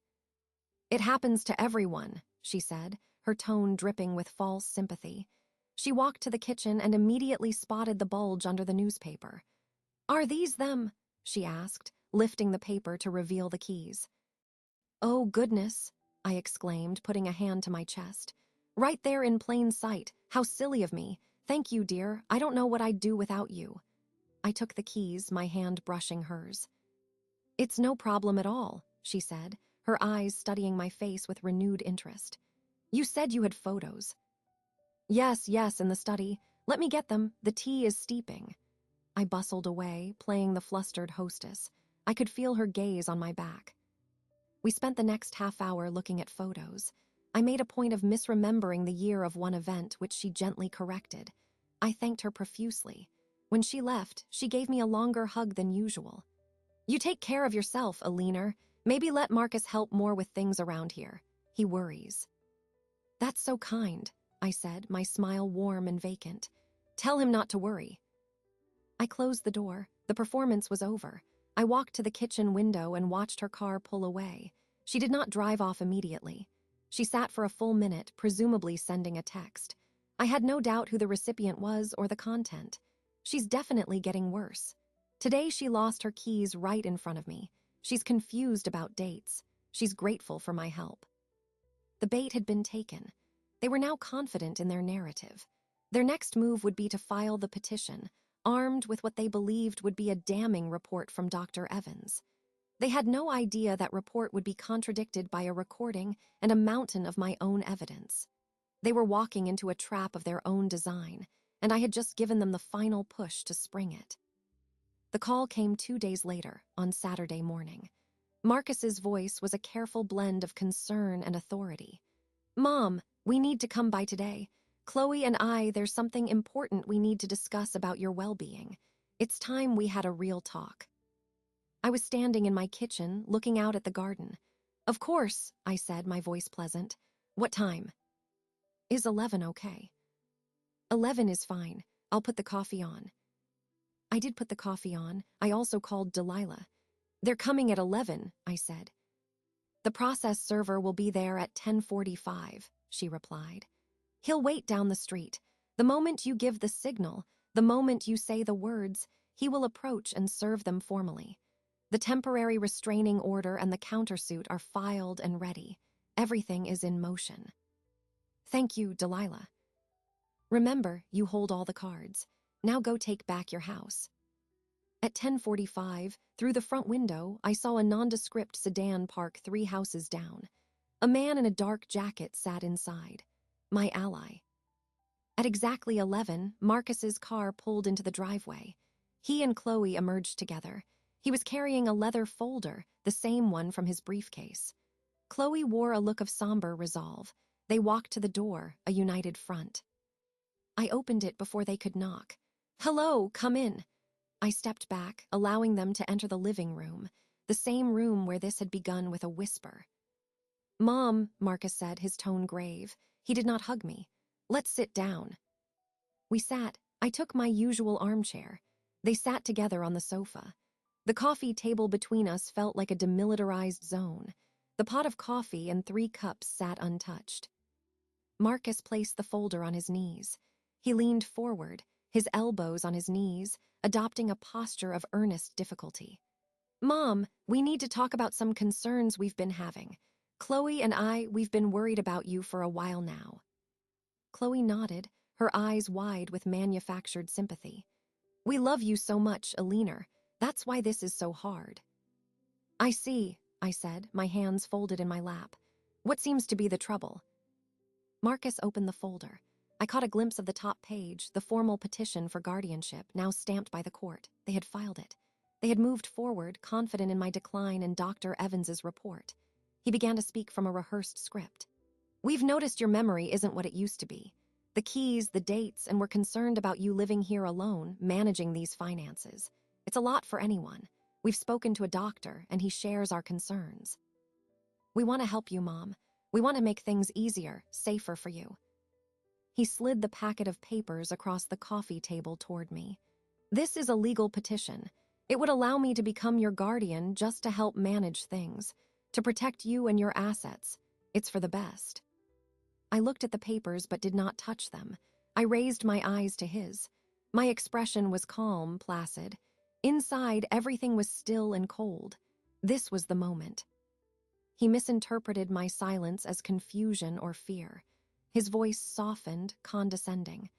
"It happens to everyone," she said, her tone dripping with false sympathy. She walked to the kitchen and immediately spotted the bulge under the newspaper. "Are these them?" she asked, lifting the paper to reveal the keys. "Oh, goodness," I exclaimed, putting a hand to my chest. "Right there in plain sight. How silly of me. Thank you, dear. I don't know what I'd do without you." I took the keys, my hand brushing hers. "It's no problem at all," she said, her eyes studying my face with renewed interest. "You said you had photos." Yes, in the study. Let me get them. The tea is steeping." I bustled away, playing the flustered hostess. I could feel her gaze on my back. We spent the next half hour looking at photos. I made a point of misremembering the year of one event, which she gently corrected. I thanked her profusely. When she left, she gave me a longer hug than usual. "You take care of yourself, Eleanor. Maybe let Marcus help more with things around here. He worries." "That's so kind," I said, my smile warm and vacant. "Tell him not to worry." I closed the door. The performance was over. I walked to the kitchen window and watched her car pull away. She did not drive off immediately. She sat for a full minute, presumably sending a text. I had no doubt who the recipient was or the content. She's definitely getting worse. Today she lost her keys right in front of me. She's confused about dates. She's grateful for my help. The bait had been taken. They were now confident in their narrative. Their next move would be to file the petition, armed with what they believed would be a damning report from Dr. Evans. They had no idea that report would be contradicted by a recording and a mountain of my own evidence. They were walking into a trap of their own design, and I had just given them the final push to spring it. The call came 2 days later, on Saturday morning. Marcus's voice was a careful blend of concern and authority. "Mom, we need to come by today. Chloe and I, there's something important we need to discuss about your well-being. It's time we had a real talk." I was standing in my kitchen, looking out at the garden. "Of course," I said, my voice pleasant. "What time?" "Is 11 okay?" "11 is fine. I'll put the coffee on." I did put the coffee on. I also called Delilah. "They're coming at 11, I said. "The process server will be there at 10:45, she replied. "He'll wait down the street. The moment you give the signal, the moment you say the words, he will approach and serve them formally. The temporary restraining order and the countersuit are filed and ready. Everything is in motion." "Thank you, Delilah." "Remember, you hold all the cards. Now go take back your house." At 10:45, through the front window, I saw a nondescript sedan park 3 houses down. A man in a dark jacket sat inside. My ally. At exactly 11, Marcus's car pulled into the driveway. He and Chloe emerged together. He was carrying a leather folder, the same one from his briefcase. Chloe wore a look of somber resolve. They walked to the door, a united front. I opened it before they could knock. "Hello, come in." I stepped back, allowing them to enter the living room, the same room where this had begun with a whisper. "Mom," Marcus said, his tone grave. He did not hug me. "Let's sit down." We sat. I took my usual armchair. They sat together on the sofa. The coffee table between us felt like a demilitarized zone. The pot of coffee and 3 cups sat untouched. Marcus placed the folder on his knees. He leaned forward, his elbows on his knees, adopting a posture of earnest difficulty. "Mom, we need to talk about some concerns we've been having. Chloe and I, we've been worried about you for a while now." Chloe nodded, her eyes wide with manufactured sympathy. "We love you so much, Alina. That's why this is so hard." "I see," I said, my hands folded in my lap. "What seems to be the trouble?" Marcus opened the folder. I caught a glimpse of the top page, the formal petition for guardianship, now stamped by the court. They had filed it. They had moved forward, confident in my decline in Dr. Evans's report. He began to speak from a rehearsed script. "We've noticed your memory isn't what it used to be. The keys, the dates, and we're concerned about you living here alone, managing these finances. It's a lot for anyone. We've spoken to a doctor, and he shares our concerns. We want to help you, Mom. We want to make things easier, safer for you." He slid the packet of papers across the coffee table toward me. "This is a legal petition. It would allow me to become your guardian just to help manage things, to protect you and your assets. It's for the best." I looked at the papers but did not touch them. I raised my eyes to his. My expression was calm, placid. Inside, everything was still and cold. This was the moment. He misinterpreted my silence as confusion or fear. His voice softened, condescending.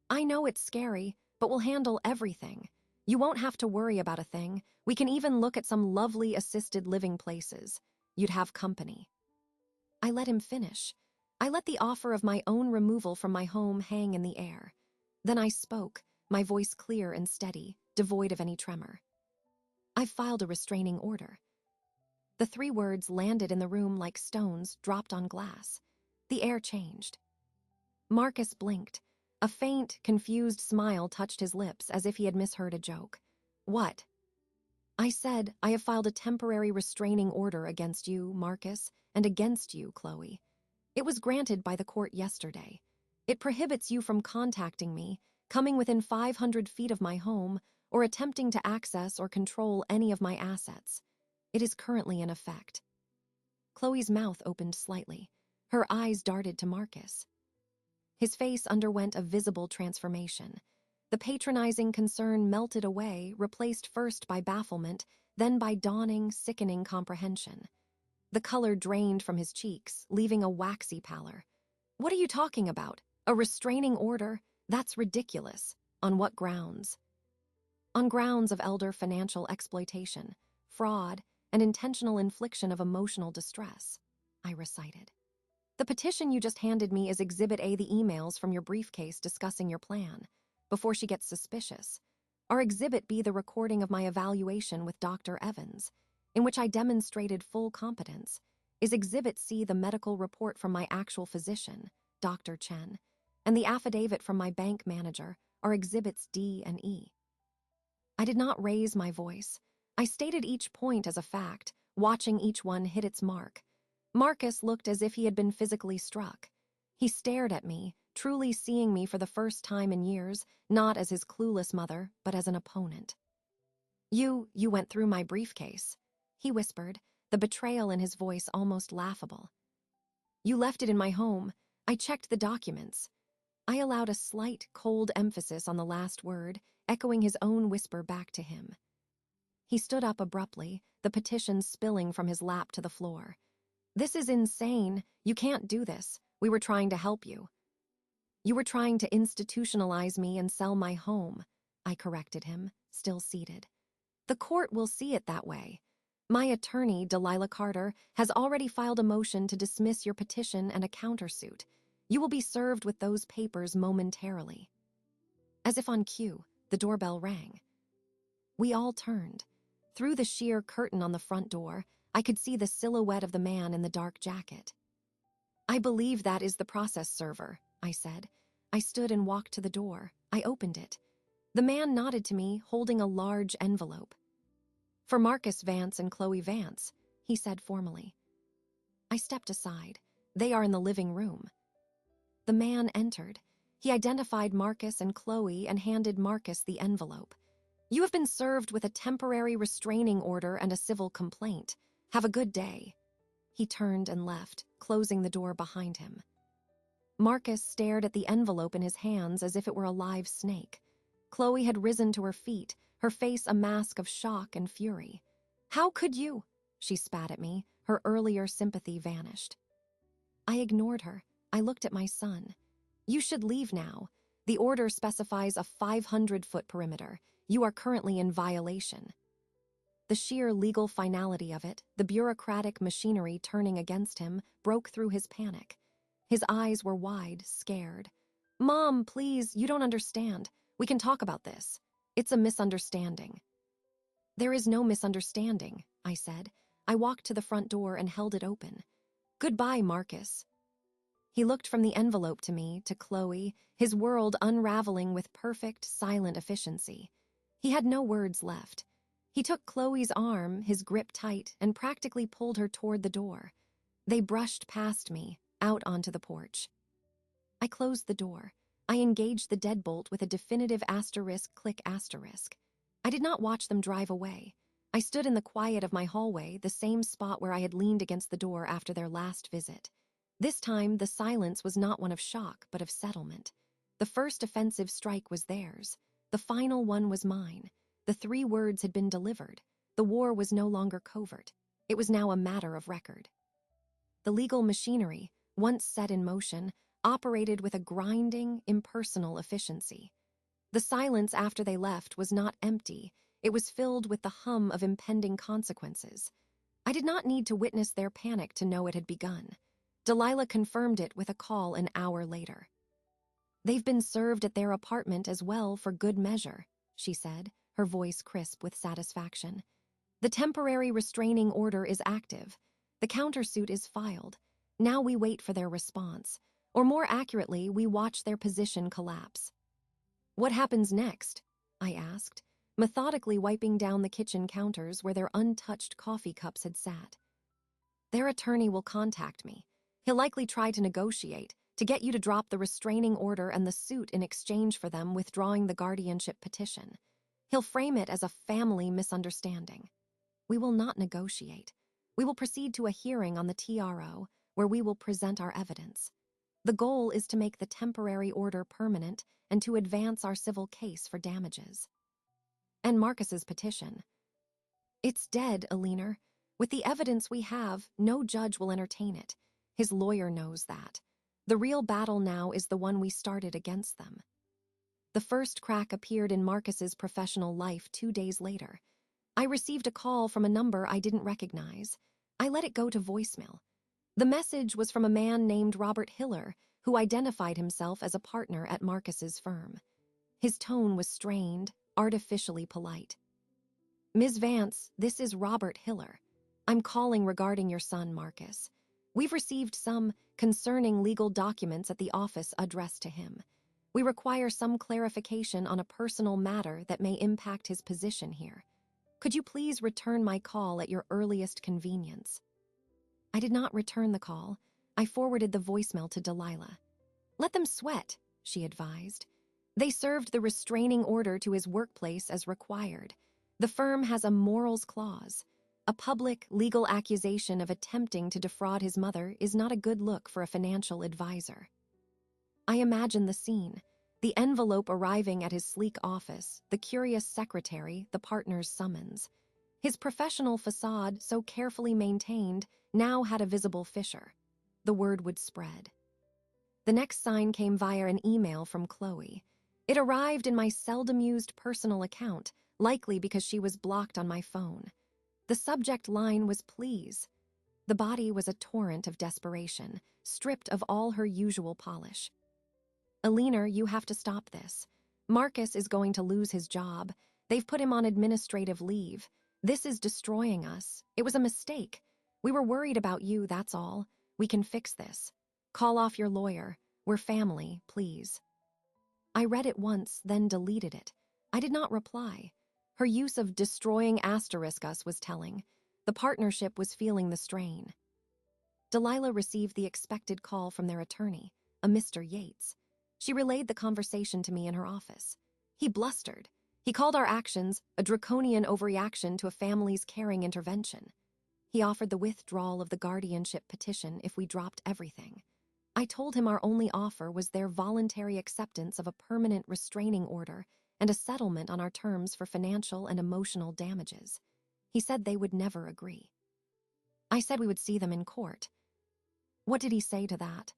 "I know it's scary, but we'll handle everything. You won't have to worry about a thing. We can even look at some lovely assisted living places. You'd have company." I let him finish. I let the offer of my own removal from my home hang in the air. Then I spoke, my voice clear and steady, devoid of any tremor. "I've filed a restraining order." The 3 words landed in the room like stones dropped on glass. The air changed. Marcus blinked. A faint, confused smile touched his lips as if he had misheard a joke. "What?" I said, "I have filed a temporary restraining order against you, Marcus, and against you, Chloe. It was granted by the court yesterday. It prohibits you from contacting me, coming within 500 feet of my home, or attempting to access or control any of my assets. It is currently in effect." Chloe's mouth opened slightly. Her eyes darted to Marcus. His face underwent a visible transformation. The patronizing concern melted away, replaced first by bafflement, then by dawning, sickening comprehension. The color drained from his cheeks, leaving a waxy pallor. "What are you talking about? A restraining order? That's ridiculous. On what grounds? On grounds of elder financial exploitation, fraud, and intentional infliction of emotional distress, I recited. The petition you just handed me is Exhibit A, the emails from your briefcase discussing your plan, before she gets suspicious. Or Exhibit B, the recording of my evaluation with Dr. Evans, in which I demonstrated full competence, is Exhibit C, the medical report from my actual physician, Dr. Chen, and the affidavit from my bank manager are Exhibits D and E. I did not raise my voice. I stated each point as a fact, watching each one hit its mark. Marcus looked as if he had been physically struck. He stared at me, truly seeing me for the first time in years, not as his clueless mother, but as an opponent. You went through my briefcase," he whispered, the betrayal in his voice almost laughable. "You left it in my home. I checked the documents." I allowed a slight, cold emphasis on the last word, echoing his own whisper back to him. He stood up abruptly, the petition spilling from his lap to the floor. "This is insane. You can't do this. We were trying to help you." "You were trying to institutionalize me and sell my home," I corrected him, still seated. "The court will see it that way. My attorney, Delilah Carter, has already filed a motion to dismiss your petition and a countersuit. You will be served with those papers momentarily." As if on cue, the doorbell rang. We all turned. Through the sheer curtain on the front door, I could see the silhouette of the man in the dark jacket. "I believe that is the process server," I said. I stood and walked to the door. I opened it. The man nodded to me, holding a large envelope. "For Marcus Vance and Chloe Vance," he said formally. I stepped aside. "They are in the living room." The man entered. He identified Marcus and Chloe and handed Marcus the envelope. "You have been served with a temporary restraining order and a civil complaint. Have a good day." He turned and left, closing the door behind him. Marcus stared at the envelope in his hands as if it were a live snake. Chloe had risen to her feet, her face a mask of shock and fury. "How could you?" She spat at me. Her earlier sympathy vanished. I ignored her. I looked at my son. "You should leave now. The order specifies a 500-foot perimeter. You are currently in violation." The sheer legal finality of it, the bureaucratic machinery turning against him, broke through his panic. His eyes were wide, scared. "Mom, please, you don't understand. We can talk about this. It's a misunderstanding." "There is no misunderstanding," I said. I walked to the front door and held it open. "Goodbye, Marcus." He looked from the envelope to me, to Chloe, his world unraveling with perfect, silent efficiency. He had no words left. He took Chloe's arm, his grip tight, and practically pulled her toward the door. They brushed past me, out onto the porch. I closed the door. I engaged the deadbolt with a definitive asterisk click asterisk. I did not watch them drive away. I stood in the quiet of my hallway, the same spot where I had leaned against the door after their last visit. This time, the silence was not one of shock, but of settlement. The first offensive strike was theirs. The final one was mine. The 3 words had been delivered. The war was no longer covert. It was now a matter of record. The legal machinery, once set in motion, operated with a grinding, impersonal efficiency. The silence after they left was not empty. It was filled with the hum of impending consequences. I did not need to witness their panic to know it had begun. Delilah confirmed it with a call an hour later. "They've been served at their apartment as well for good measure," she said, her voice crisp with satisfaction. "The temporary restraining order is active. The countersuit is filed. Now we wait for their response. Or more accurately, we watch their position collapse." "What happens next?" I asked, methodically wiping down the kitchen counters where their untouched coffee cups had sat. "Their attorney will contact me. He'll likely try to negotiate, to get you to drop the restraining order and the suit in exchange for them withdrawing the guardianship petition. He'll frame it as a family misunderstanding. We will not negotiate. We will proceed to a hearing on the TRO, where we will present our evidence. The goal is to make the temporary order permanent and to advance our civil case for damages." "And Marcus's petition?" "It's dead, Aliner. With the evidence we have, no judge will entertain it. His lawyer knows that. The real battle now is the one we started against them." The first crack appeared in Marcus's professional life 2 days later. I received a call from a number I didn't recognize. I let it go to voicemail. The message was from a man named Robert Hiller, who identified himself as a partner at Marcus's firm. His tone was strained, artificially polite. "Ms. Vance, this is Robert Hiller. I'm calling regarding your son, Marcus. We've received some concerning legal documents at the office addressed to him. We require some clarification on a personal matter that may impact his position here. Could you please return my call at your earliest convenience?" I did not return the call. I forwarded the voicemail to Delilah. "Let them sweat," she advised. "They served the restraining order to his workplace as required. The firm has a morals clause. A public, legal accusation of attempting to defraud his mother is not a good look for a financial advisor." I imagined the scene. The envelope arriving at his sleek office, the curious secretary, the partner's summons. His professional facade, so carefully maintained, now had a visible fissure. The word would spread. The next sign came via an email from Chloe. It arrived in my seldom-used personal account, likely because she was blocked on my phone. The subject line was "Please." The body was a torrent of desperation, stripped of all her usual polish. "Alina, you have to stop this. Marcus is going to lose his job. They've put him on administrative leave. This is destroying us. It was a mistake. We were worried about you, that's all. We can fix this. Call off your lawyer. We're family, please." I read it once, then deleted it. I did not reply. Her use of destroying asterisk us was telling. The partnership was feeling the strain. Delilah received the expected call from their attorney, a Mr. Yates. She relayed the conversation to me in her office. He blustered. He called our actions a draconian overreaction to a family's caring intervention. He offered the withdrawal of the guardianship petition if we dropped everything. I told him our only offer was their voluntary acceptance of a permanent restraining order and a settlement on our terms for financial and emotional damages. He said they would never agree. I said we would see them in court. What did he say to that?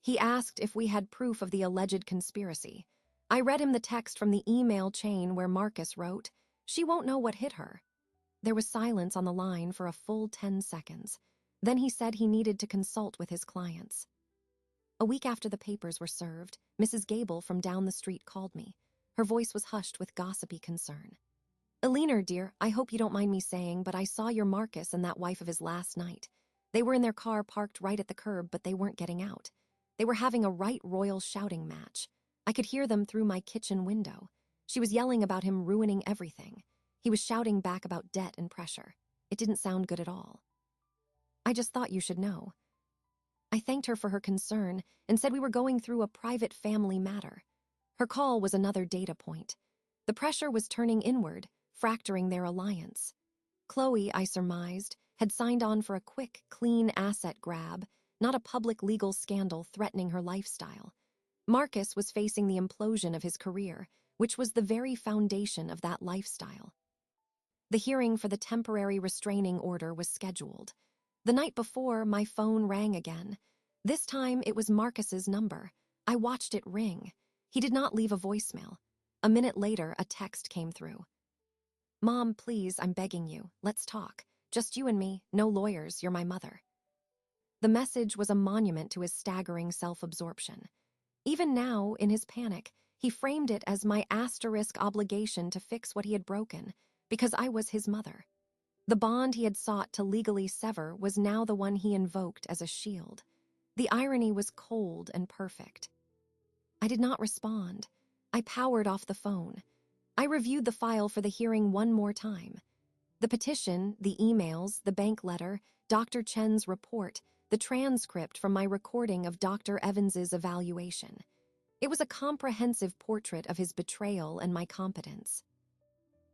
He asked if we had proof of the alleged conspiracy. I read him the text from the email chain where Marcus wrote, "She won't know what hit her." There was silence on the line for a full 10 seconds. Then he said he needed to consult with his clients. A week after the papers were served, Mrs. Gable from down the street called me. Her voice was hushed with gossipy concern. "Alina, dear, I hope you don't mind me saying, but I saw your Marcus and that wife of his last night. They were in their car parked right at the curb, but they weren't getting out. They were having a right royal shouting match. I could hear them through my kitchen window. She was yelling about him ruining everything. He was shouting back about debt and pressure. It didn't sound good at all. I just thought you should know." I thanked her for her concern and said we were going through a private family matter. Her call was another data point. The pressure was turning inward, fracturing their alliance. Chloe, I surmised, had signed on for a quick, clean asset grab, not a public legal scandal threatening her lifestyle. Marcus was facing the implosion of his career, which was the very foundation of that lifestyle. The hearing for the temporary restraining order was scheduled. The night before, my phone rang again. This time, it was Marcus's number. I watched it ring. He did not leave a voicemail. A minute later, a text came through. "Mom, please, I'm begging you. Let's talk. Just you and me, no lawyers, you're my mother." The message was a monument to his staggering self-absorption. Even now, in his panic, he framed it as my asterisk obligation to fix what he had broken, because I was his mother. The bond he had sought to legally sever was now the one he invoked as a shield. The irony was cold and perfect. I did not respond. I powered off the phone. I reviewed the file for the hearing one more time. The petition, the emails, the bank letter, Dr. Chen's report, the transcript from my recording of Dr. Evans's evaluation. It was a comprehensive portrait of his betrayal and my competence.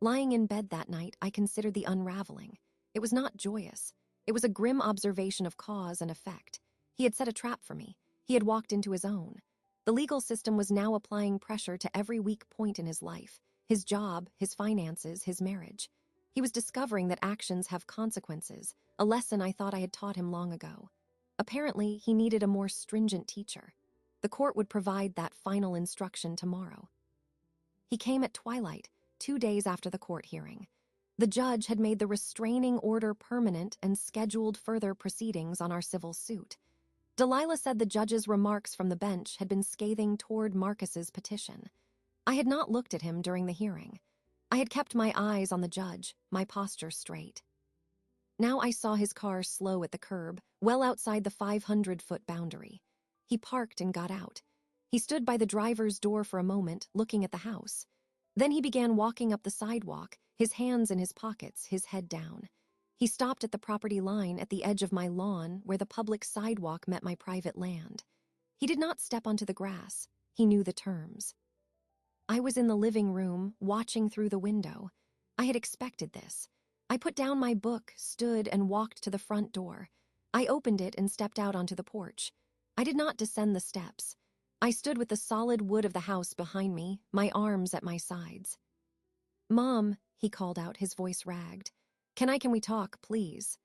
Lying in bed that night, I considered the unraveling. It was not joyous. It was a grim observation of cause and effect. He had set a trap for me. He had walked into his own. The legal system was now applying pressure to every weak point in his life, his job, his finances, his marriage. He was discovering that actions have consequences, a lesson I thought I had taught him long ago. Apparently, he needed a more stringent teacher. The court would provide that final instruction tomorrow. He came at twilight, 2 days after the court hearing. The judge had made the restraining order permanent and scheduled further proceedings on our civil suit. Delilah said the judge's remarks from the bench had been scathing toward Marcus's petition. I had not looked at him during the hearing. I had kept my eyes on the judge, my posture straight. Now I saw his car slow at the curb, well outside the 500-foot boundary. He parked and got out. He stood by the driver's door for a moment, looking at the house. Then he began walking up the sidewalk, his hands in his pockets, his head down. He stopped at the property line at the edge of my lawn where the public sidewalk met my private land. He did not step onto the grass. He knew the terms. I was in the living room, watching through the window. I had expected this. I put down my book, stood, and walked to the front door. I opened it and stepped out onto the porch. I did not descend the steps. I stood with the solid wood of the house behind me, my arms at my sides. "Mom," he called out, his voice ragged. Can we talk, please?"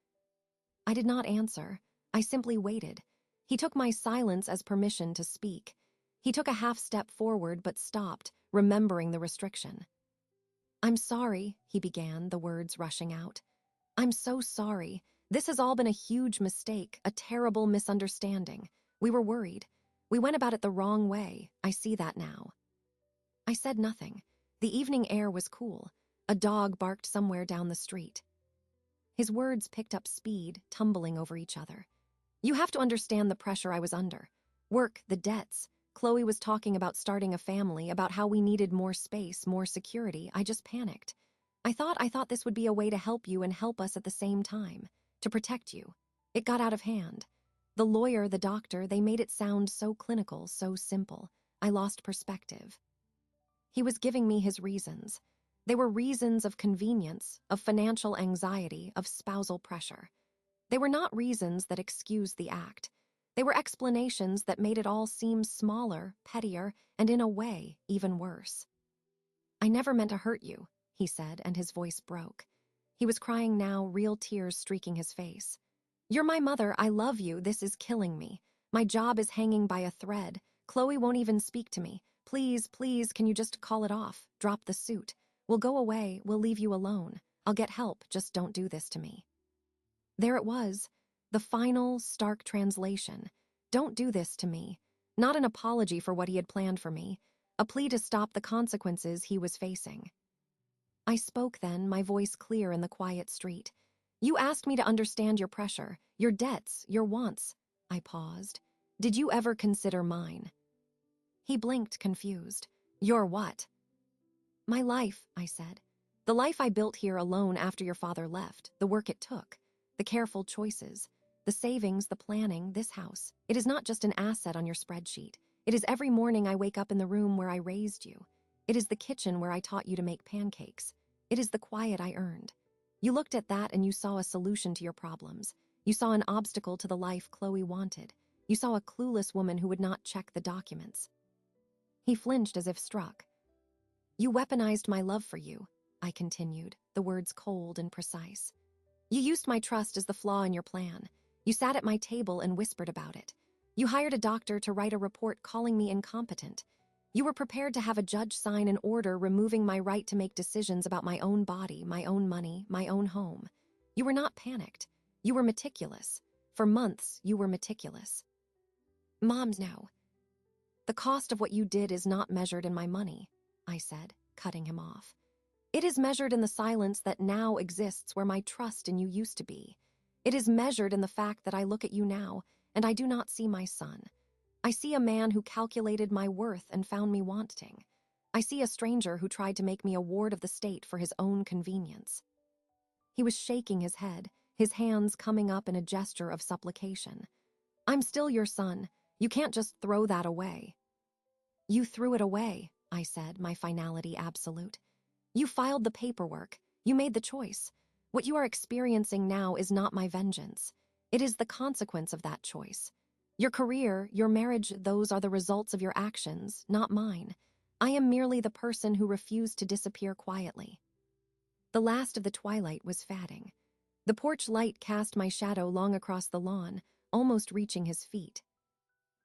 I did not answer. I simply waited. He took my silence as permission to speak. He took a half step forward but stopped, remembering the restriction. "I'm sorry," he began, the words rushing out. "I'm so sorry. This has all been a huge mistake, a terrible misunderstanding. We were worried. We went about it the wrong way. I see that now." I said nothing. The evening air was cool. A dog barked somewhere down the street. His words picked up speed, tumbling over each other. "You have to understand the pressure I was under. Work, the debts. Chloe was talking about starting a family, about how we needed more space, more security. I just panicked. I thought this would be a way to help you and help us at the same time, to protect you. It got out of hand. The lawyer, the doctor, they made it sound so clinical, so simple. I lost perspective. He was giving me his reasons. They were reasons of convenience, of financial anxiety, of spousal pressure. They were not reasons that excused the act. They were explanations that made it all seem smaller, pettier, and in a way, even worse. "I never meant to hurt you," he said, and his voice broke. He was crying now, real tears streaking his face. "You're my mother. I love you. This is killing me. My job is hanging by a thread. Chloe won't even speak to me. Please, please, can you just call it off? Drop the suit. We'll go away. We'll leave you alone. I'll get help. Just don't do this to me." There it was, the final, stark translation. Don't do this to me. Not an apology for what he had planned for me. A plea to stop the consequences he was facing. I spoke then, my voice clear in the quiet street. "You asked me to understand your pressure, your debts, your wants." I paused. "Did you ever consider mine?" He blinked, confused. "Your what?" "My life," I said. "The life I built here alone after your father left, the work it took, the careful choices, the savings, the planning, this house. It is not just an asset on your spreadsheet. It is every morning I wake up in the room where I raised you. It is the kitchen where I taught you to make pancakes. It is the quiet I earned. You looked at that and you saw a solution to your problems. You saw an obstacle to the life Chloe wanted. You saw a clueless woman who would not check the documents." He flinched as if struck. "You weaponized my love for you," I continued, the words cold and precise. "You used my trust as the flaw in your plan. You sat at my table and whispered about it. You hired a doctor to write a report calling me incompetent. You were prepared to have a judge sign an order removing my right to make decisions about my own body, my own money, my own home. You were not panicked. You were meticulous. For months, you were meticulous." "Moms, no. The cost of what you did is not measured in my money," I said, cutting him off. "It is measured in the silence that now exists where my trust in you used to be. It is measured in the fact that I look at you now, and I do not see my son. I see a man who calculated my worth and found me wanting. I see a stranger who tried to make me a ward of the state for his own convenience." He was shaking his head, his hands coming up in a gesture of supplication. "I'm still your son. You can't just throw that away." "You threw it away," I said, my finality absolute. "You filed the paperwork. You made the choice. What you are experiencing now is not my vengeance. It is the consequence of that choice. Your career, your marriage, those are the results of your actions, not mine. I am merely the person who refused to disappear quietly." The last of the twilight was fading. The porch light cast my shadow long across the lawn, almost reaching his feet.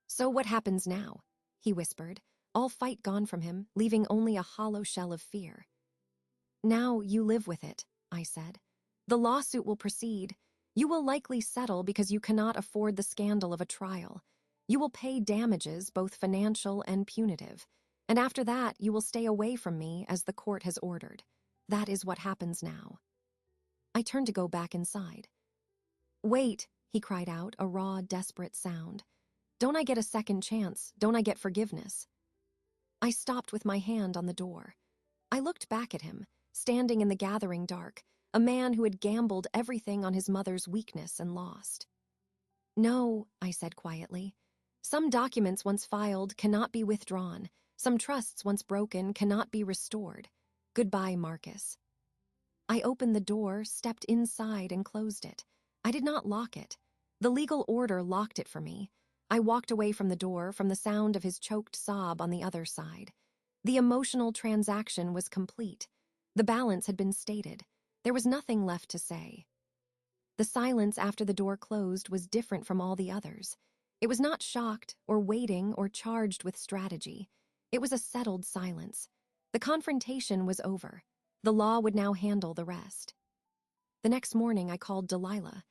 "So what happens now?" he whispered. all fight gone from him, leaving only a hollow shell of fear. "Now you live with it," I said. "The lawsuit will proceed. You will likely settle because you cannot afford the scandal of a trial. You will pay damages, both financial and punitive. And after that, you will stay away from me as the court has ordered. That is what happens now." I turned to go back inside. "Wait," he cried out, a raw, desperate sound. "Don't I get a second chance? Don't I get forgiveness?" I stopped with my hand on the door. I looked back at him, standing in the gathering dark, a man who had gambled everything on his mother's weakness and lost. "No," I said quietly. "Some documents once filed cannot be withdrawn. Some trusts once broken cannot be restored. Goodbye, Marcus." I opened the door, stepped inside, and closed it. I did not lock it. The legal order locked it for me. I walked away from the door, from the sound of his choked sob on the other side. The emotional transaction was complete. The balance had been stated. There was nothing left to say. The silence after the door closed was different from all the others. It was not shocked or waiting or charged with strategy. It was a settled silence. The confrontation was over. The law would now handle the rest. The next morning, I called Delilah.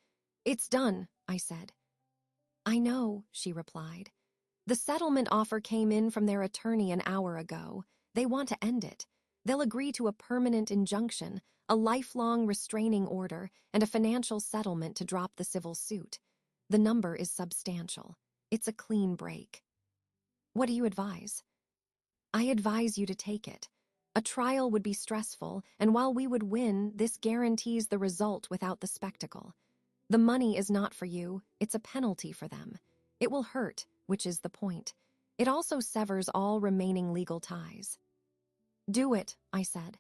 "It's done," I said. "I know," she replied. "The settlement offer came in from their attorney an hour ago. They want to end it. They'll agree to a permanent injunction, a lifelong restraining order, and a financial settlement to drop the civil suit. The number is substantial. It's a clean break." "What do you advise?" "I advise you to take it. A trial would be stressful, and while we would win, this guarantees the result without the spectacle. The money is not for you, it's a penalty for them. It will hurt, which is the point. It also severs all remaining legal ties." "Do it," I said.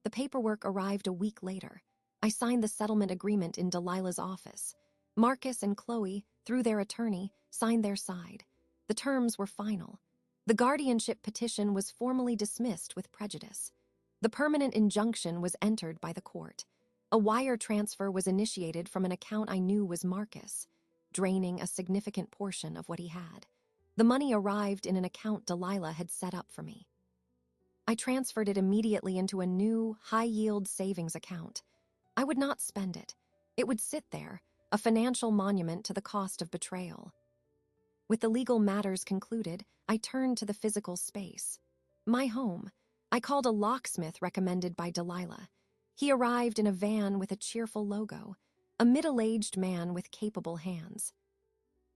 The paperwork arrived a week later. I signed the settlement agreement in Delilah's office. Marcus and Chloe, through their attorney, signed their side. The terms were final. The guardianship petition was formally dismissed with prejudice. The permanent injunction was entered by the court. A wire transfer was initiated from an account I knew was Marcus, draining a significant portion of what he had. The money arrived in an account Delilah had set up for me. I transferred it immediately into a new, high-yield savings account. I would not spend it. It would sit there, a financial monument to the cost of betrayal. With the legal matters concluded, I turned to the physical space. My home. I called a locksmith recommended by Delilah. He arrived in a van with a cheerful logo, a middle-aged man with capable hands.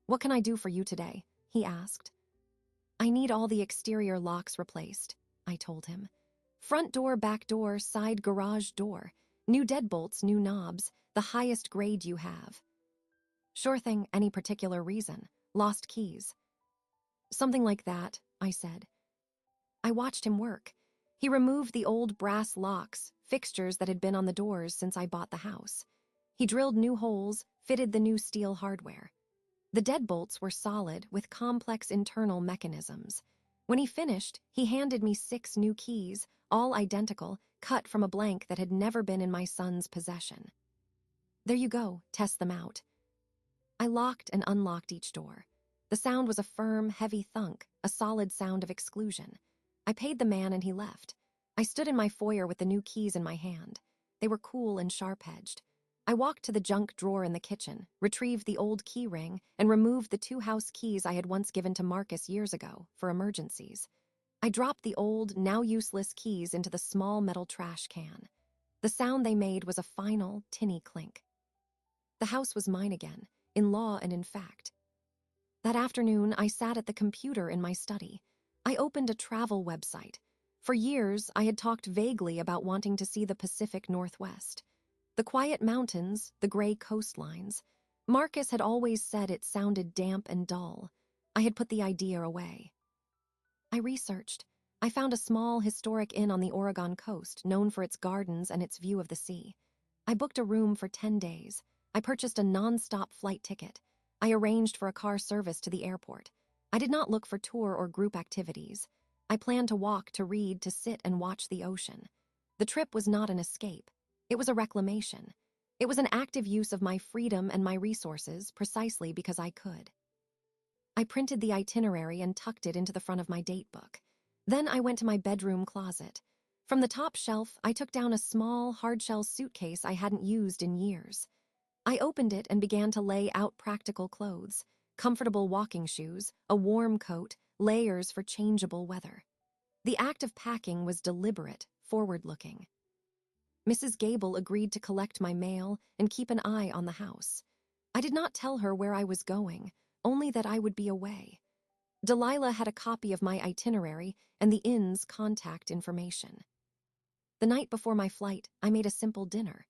"What can I do for you today?" he asked. "I need all the exterior locks replaced," I told him. "Front door, back door, side garage door. New deadbolts, new knobs, the highest grade you have." "Sure thing, any particular reason? Lost keys?" "Something like that," I said. I watched him work. He removed the old brass locks, fixtures that had been on the doors since I bought the house. He drilled new holes, fitted the new steel hardware. The deadbolts were solid, with complex internal mechanisms. When he finished, he handed me 6 new keys, all identical, cut from a blank that had never been in my son's possession. "There you go, test them out." I locked and unlocked each door. The sound was a firm, heavy thunk, a solid sound of exclusion. I paid the man and he left. I stood in my foyer with the new keys in my hand. They were cool and sharp-edged. I walked to the junk drawer in the kitchen, retrieved the old key ring, and removed the 2 house keys I had once given to Marcus years ago for emergencies. I dropped the old, now useless keys into the small metal trash can. The sound they made was a final, tinny clink. The house was mine again, in law and in fact. That afternoon, I sat at the computer in my study. I opened a travel website. For years, I had talked vaguely about wanting to see the Pacific Northwest. The quiet mountains, the gray coastlines. Marcus had always said it sounded damp and dull. I had put the idea away. I researched. I found a small, historic inn on the Oregon coast, known for its gardens and its view of the sea. I booked a room for 10 days. I purchased a non-stop flight ticket. I arranged for a car service to the airport. I did not look for tour or group activities. I planned to walk, to read, to sit and watch the ocean. The trip was not an escape. It was a reclamation. It was an active use of my freedom and my resources precisely because I could. I printed the itinerary and tucked it into the front of my date book. Then I went to my bedroom closet. From the top shelf, I took down a small, hard-shell suitcase I hadn't used in years. I opened it and began to lay out practical clothes, comfortable walking shoes, a warm coat, layers for changeable weather. The act of packing was deliberate, forward-looking. Mrs. Gable agreed to collect my mail and keep an eye on the house. I did not tell her where I was going, only that I would be away. Delilah had a copy of my itinerary and the inn's contact information. The night before my flight, I made a simple dinner.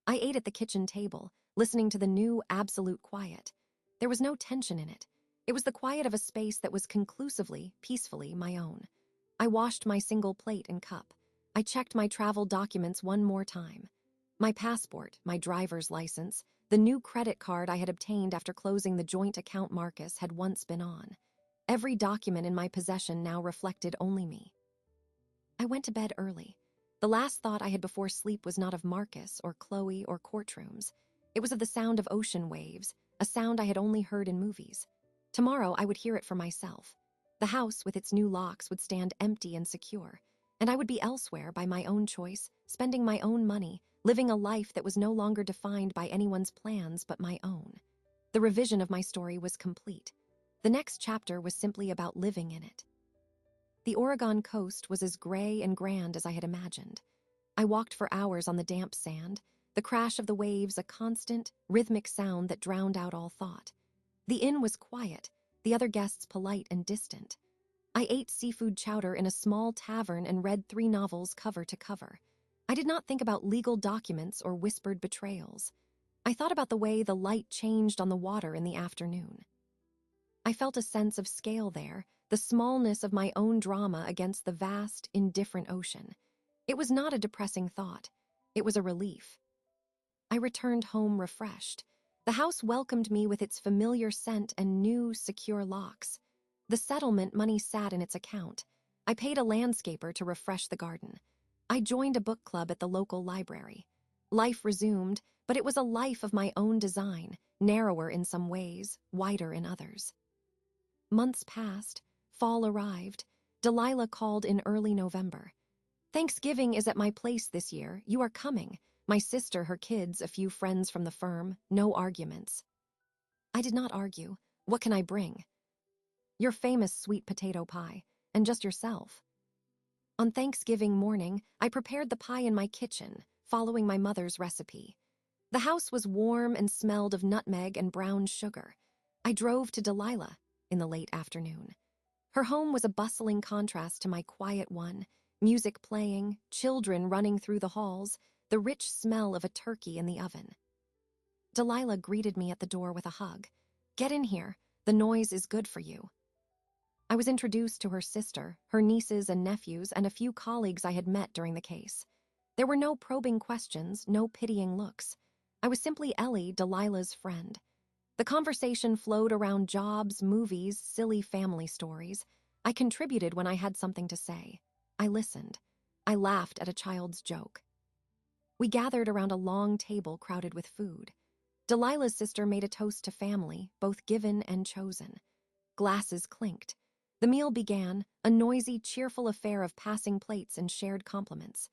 I ate at the kitchen table, listening to the new absolute quiet. There was no tension in it. It was the quiet of a space that was conclusively, peacefully my own. I washed my single plate and cup. I checked my travel documents one more time. My passport, my driver's license, the new credit card I had obtained after closing the joint account Marcus had once been on. Every document in my possession now reflected only me. I went to bed early. The last thought I had before sleep was not of Marcus or Chloe or courtrooms. It was of the sound of ocean waves, a sound I had only heard in movies. Tomorrow I would hear it for myself. The house with its new locks would stand empty and secure, and I would be elsewhere by my own choice, spending my own money, living a life that was no longer defined by anyone's plans but my own. The revision of my story was complete. The next chapter was simply about living in it. The Oregon coast was as gray and grand as I had imagined. I walked for hours on the damp sand, the crash of the waves a constant, rhythmic sound that drowned out all thought. The inn was quiet, the other guests polite and distant. I ate seafood chowder in a small tavern and read 3 novels cover to cover. I did not think about legal documents or whispered betrayals. I thought about the way the light changed on the water in the afternoon. I felt a sense of scale there, the smallness of my own drama against the vast, indifferent ocean. It was not a depressing thought. It was a relief. I returned home refreshed. The house welcomed me with its familiar scent and new, secure locks. The settlement money sat in its account. I paid a landscaper to refresh the garden. I joined a book club at the local library. Life resumed, but it was a life of my own design, narrower in some ways, wider in others. Months passed. Fall arrived. Delilah called in early November. "Thanksgiving is at my place this year. You are coming. My sister, her kids, a few friends from the firm. No arguments." I did not argue. What can I bring? Your famous sweet potato pie, and just yourself. On Thanksgiving morning, I prepared the pie in my kitchen, following my mother's recipe. The house was warm and smelled of nutmeg and brown sugar. I drove to Delilah in the late afternoon. Her home was a bustling contrast to my quiet one, music playing, children running through the halls, the rich smell of a turkey in the oven. Delilah greeted me at the door with a hug. "Get in here. The noise is good for you." I was introduced to her sister, her nieces and nephews, and a few colleagues I had met during the case. There were no probing questions, no pitying looks. I was simply Ellie, Delilah's friend. The conversation flowed around jobs, movies, silly family stories. I contributed when I had something to say. I listened. I laughed at a child's joke. We gathered around a long table crowded with food. Delilah's sister made a toast to family, both given and chosen. Glasses clinked. The meal began, a noisy, cheerful affair of passing plates and shared compliments.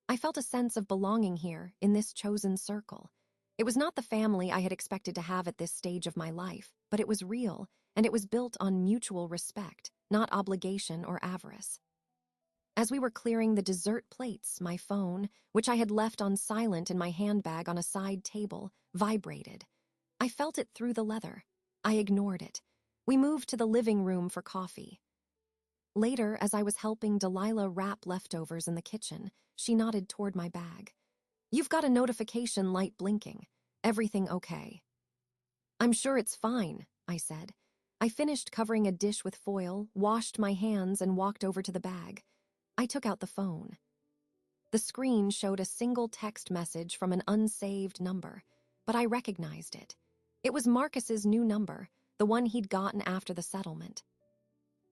I felt a sense of belonging here, in this chosen circle. It was not the family I had expected to have at this stage of my life, but it was real, and it was built on mutual respect, not obligation or avarice. As we were clearing the dessert plates, my phone, which I had left on silent in my handbag on a side table, vibrated. I felt it through the leather. I ignored it. We moved to the living room for coffee. Later, as I was helping Delilah wrap leftovers in the kitchen, she nodded toward my bag. "You've got a notification light blinking. Everything okay?" "I'm sure it's fine," I said. I finished covering a dish with foil, washed my hands, and walked over to the bag. I took out the phone. The screen showed a single text message from an unsaved number, but I recognized it. It was Marcus's new number, the one he'd gotten after the settlement.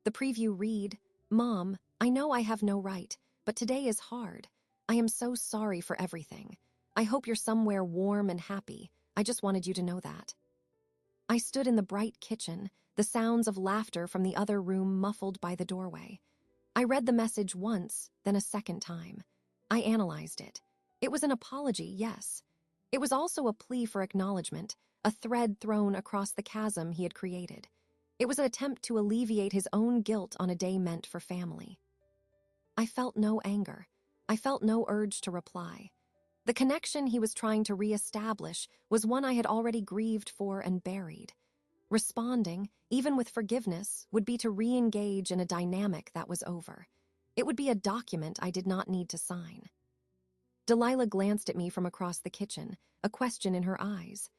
The preview read, "Mom, I know I have no right, but today is hard. I am so sorry for everything. I hope you're somewhere warm and happy. I just wanted you to know that." I stood in the bright kitchen, the sounds of laughter from the other room muffled by the doorway. I read the message once, then a second time. I analyzed it. It was an apology, yes. It was also a plea for acknowledgement, a thread thrown across the chasm he had created. It was an attempt to alleviate his own guilt on a day meant for family. I felt no anger. I felt no urge to reply. The connection he was trying to reestablish was one I had already grieved for and buried. Responding, even with forgiveness, would be to re-engage in a dynamic that was over. It would be a document I did not need to sign. Delilah glanced at me from across the kitchen, a question in her eyes.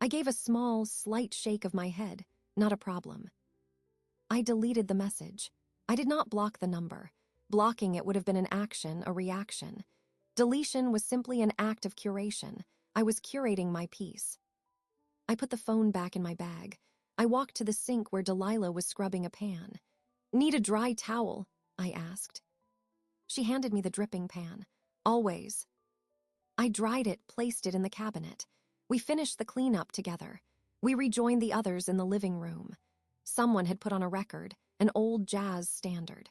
I gave a small, slight shake of my head. Not a problem. I deleted the message. I did not block the number. Blocking it would have been an action, a reaction. Deletion was simply an act of curation. I was curating my peace. I put the phone back in my bag. I walked to the sink where Delilah was scrubbing a pan. "Need a dry towel?" I asked. She handed me the dripping pan. "Always." I dried it, placed it in the cabinet. We finished the cleanup together. We rejoined the others in the living room. Someone had put on a record, an old jazz standard.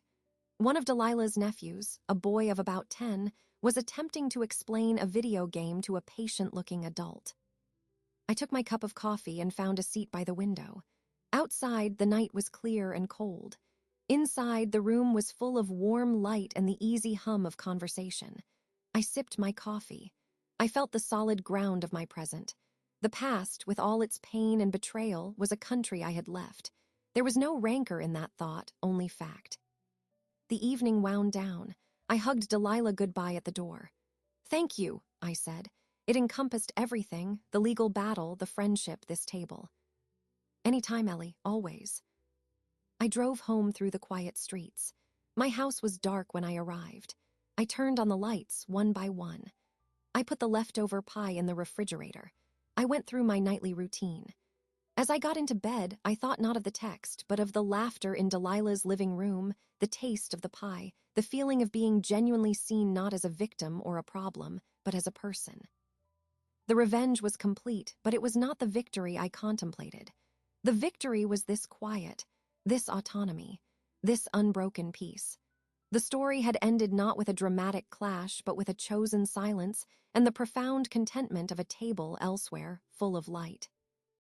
One of Delilah's nephews, a boy of about 10, was attempting to explain a video game to a patient-looking adult. I took my cup of coffee and found a seat by the window. Outside, the night was clear and cold. Inside, the room was full of warm light and the easy hum of conversation. I sipped my coffee. I felt the solid ground of my present. The past, with all its pain and betrayal, was a country I had left. There was no rancor in that thought, only fact. The evening wound down. I hugged Delilah goodbye at the door. "Thank you," I said. It encompassed everything, the legal battle, the friendship, this table. "Anytime, Ellie, always." I drove home through the quiet streets. My house was dark when I arrived. I turned on the lights, one by one. I put the leftover pie in the refrigerator. I went through my nightly routine. As I got into bed, I thought not of the text, but of the laughter in Delilah's living room, the taste of the pie, the feeling of being genuinely seen not as a victim or a problem, but as a person. The revenge was complete, but it was not the victory I contemplated. The victory was this quiet, this autonomy, this unbroken peace. The story had ended not with a dramatic clash, but with a chosen silence and the profound contentment of a table elsewhere, full of light.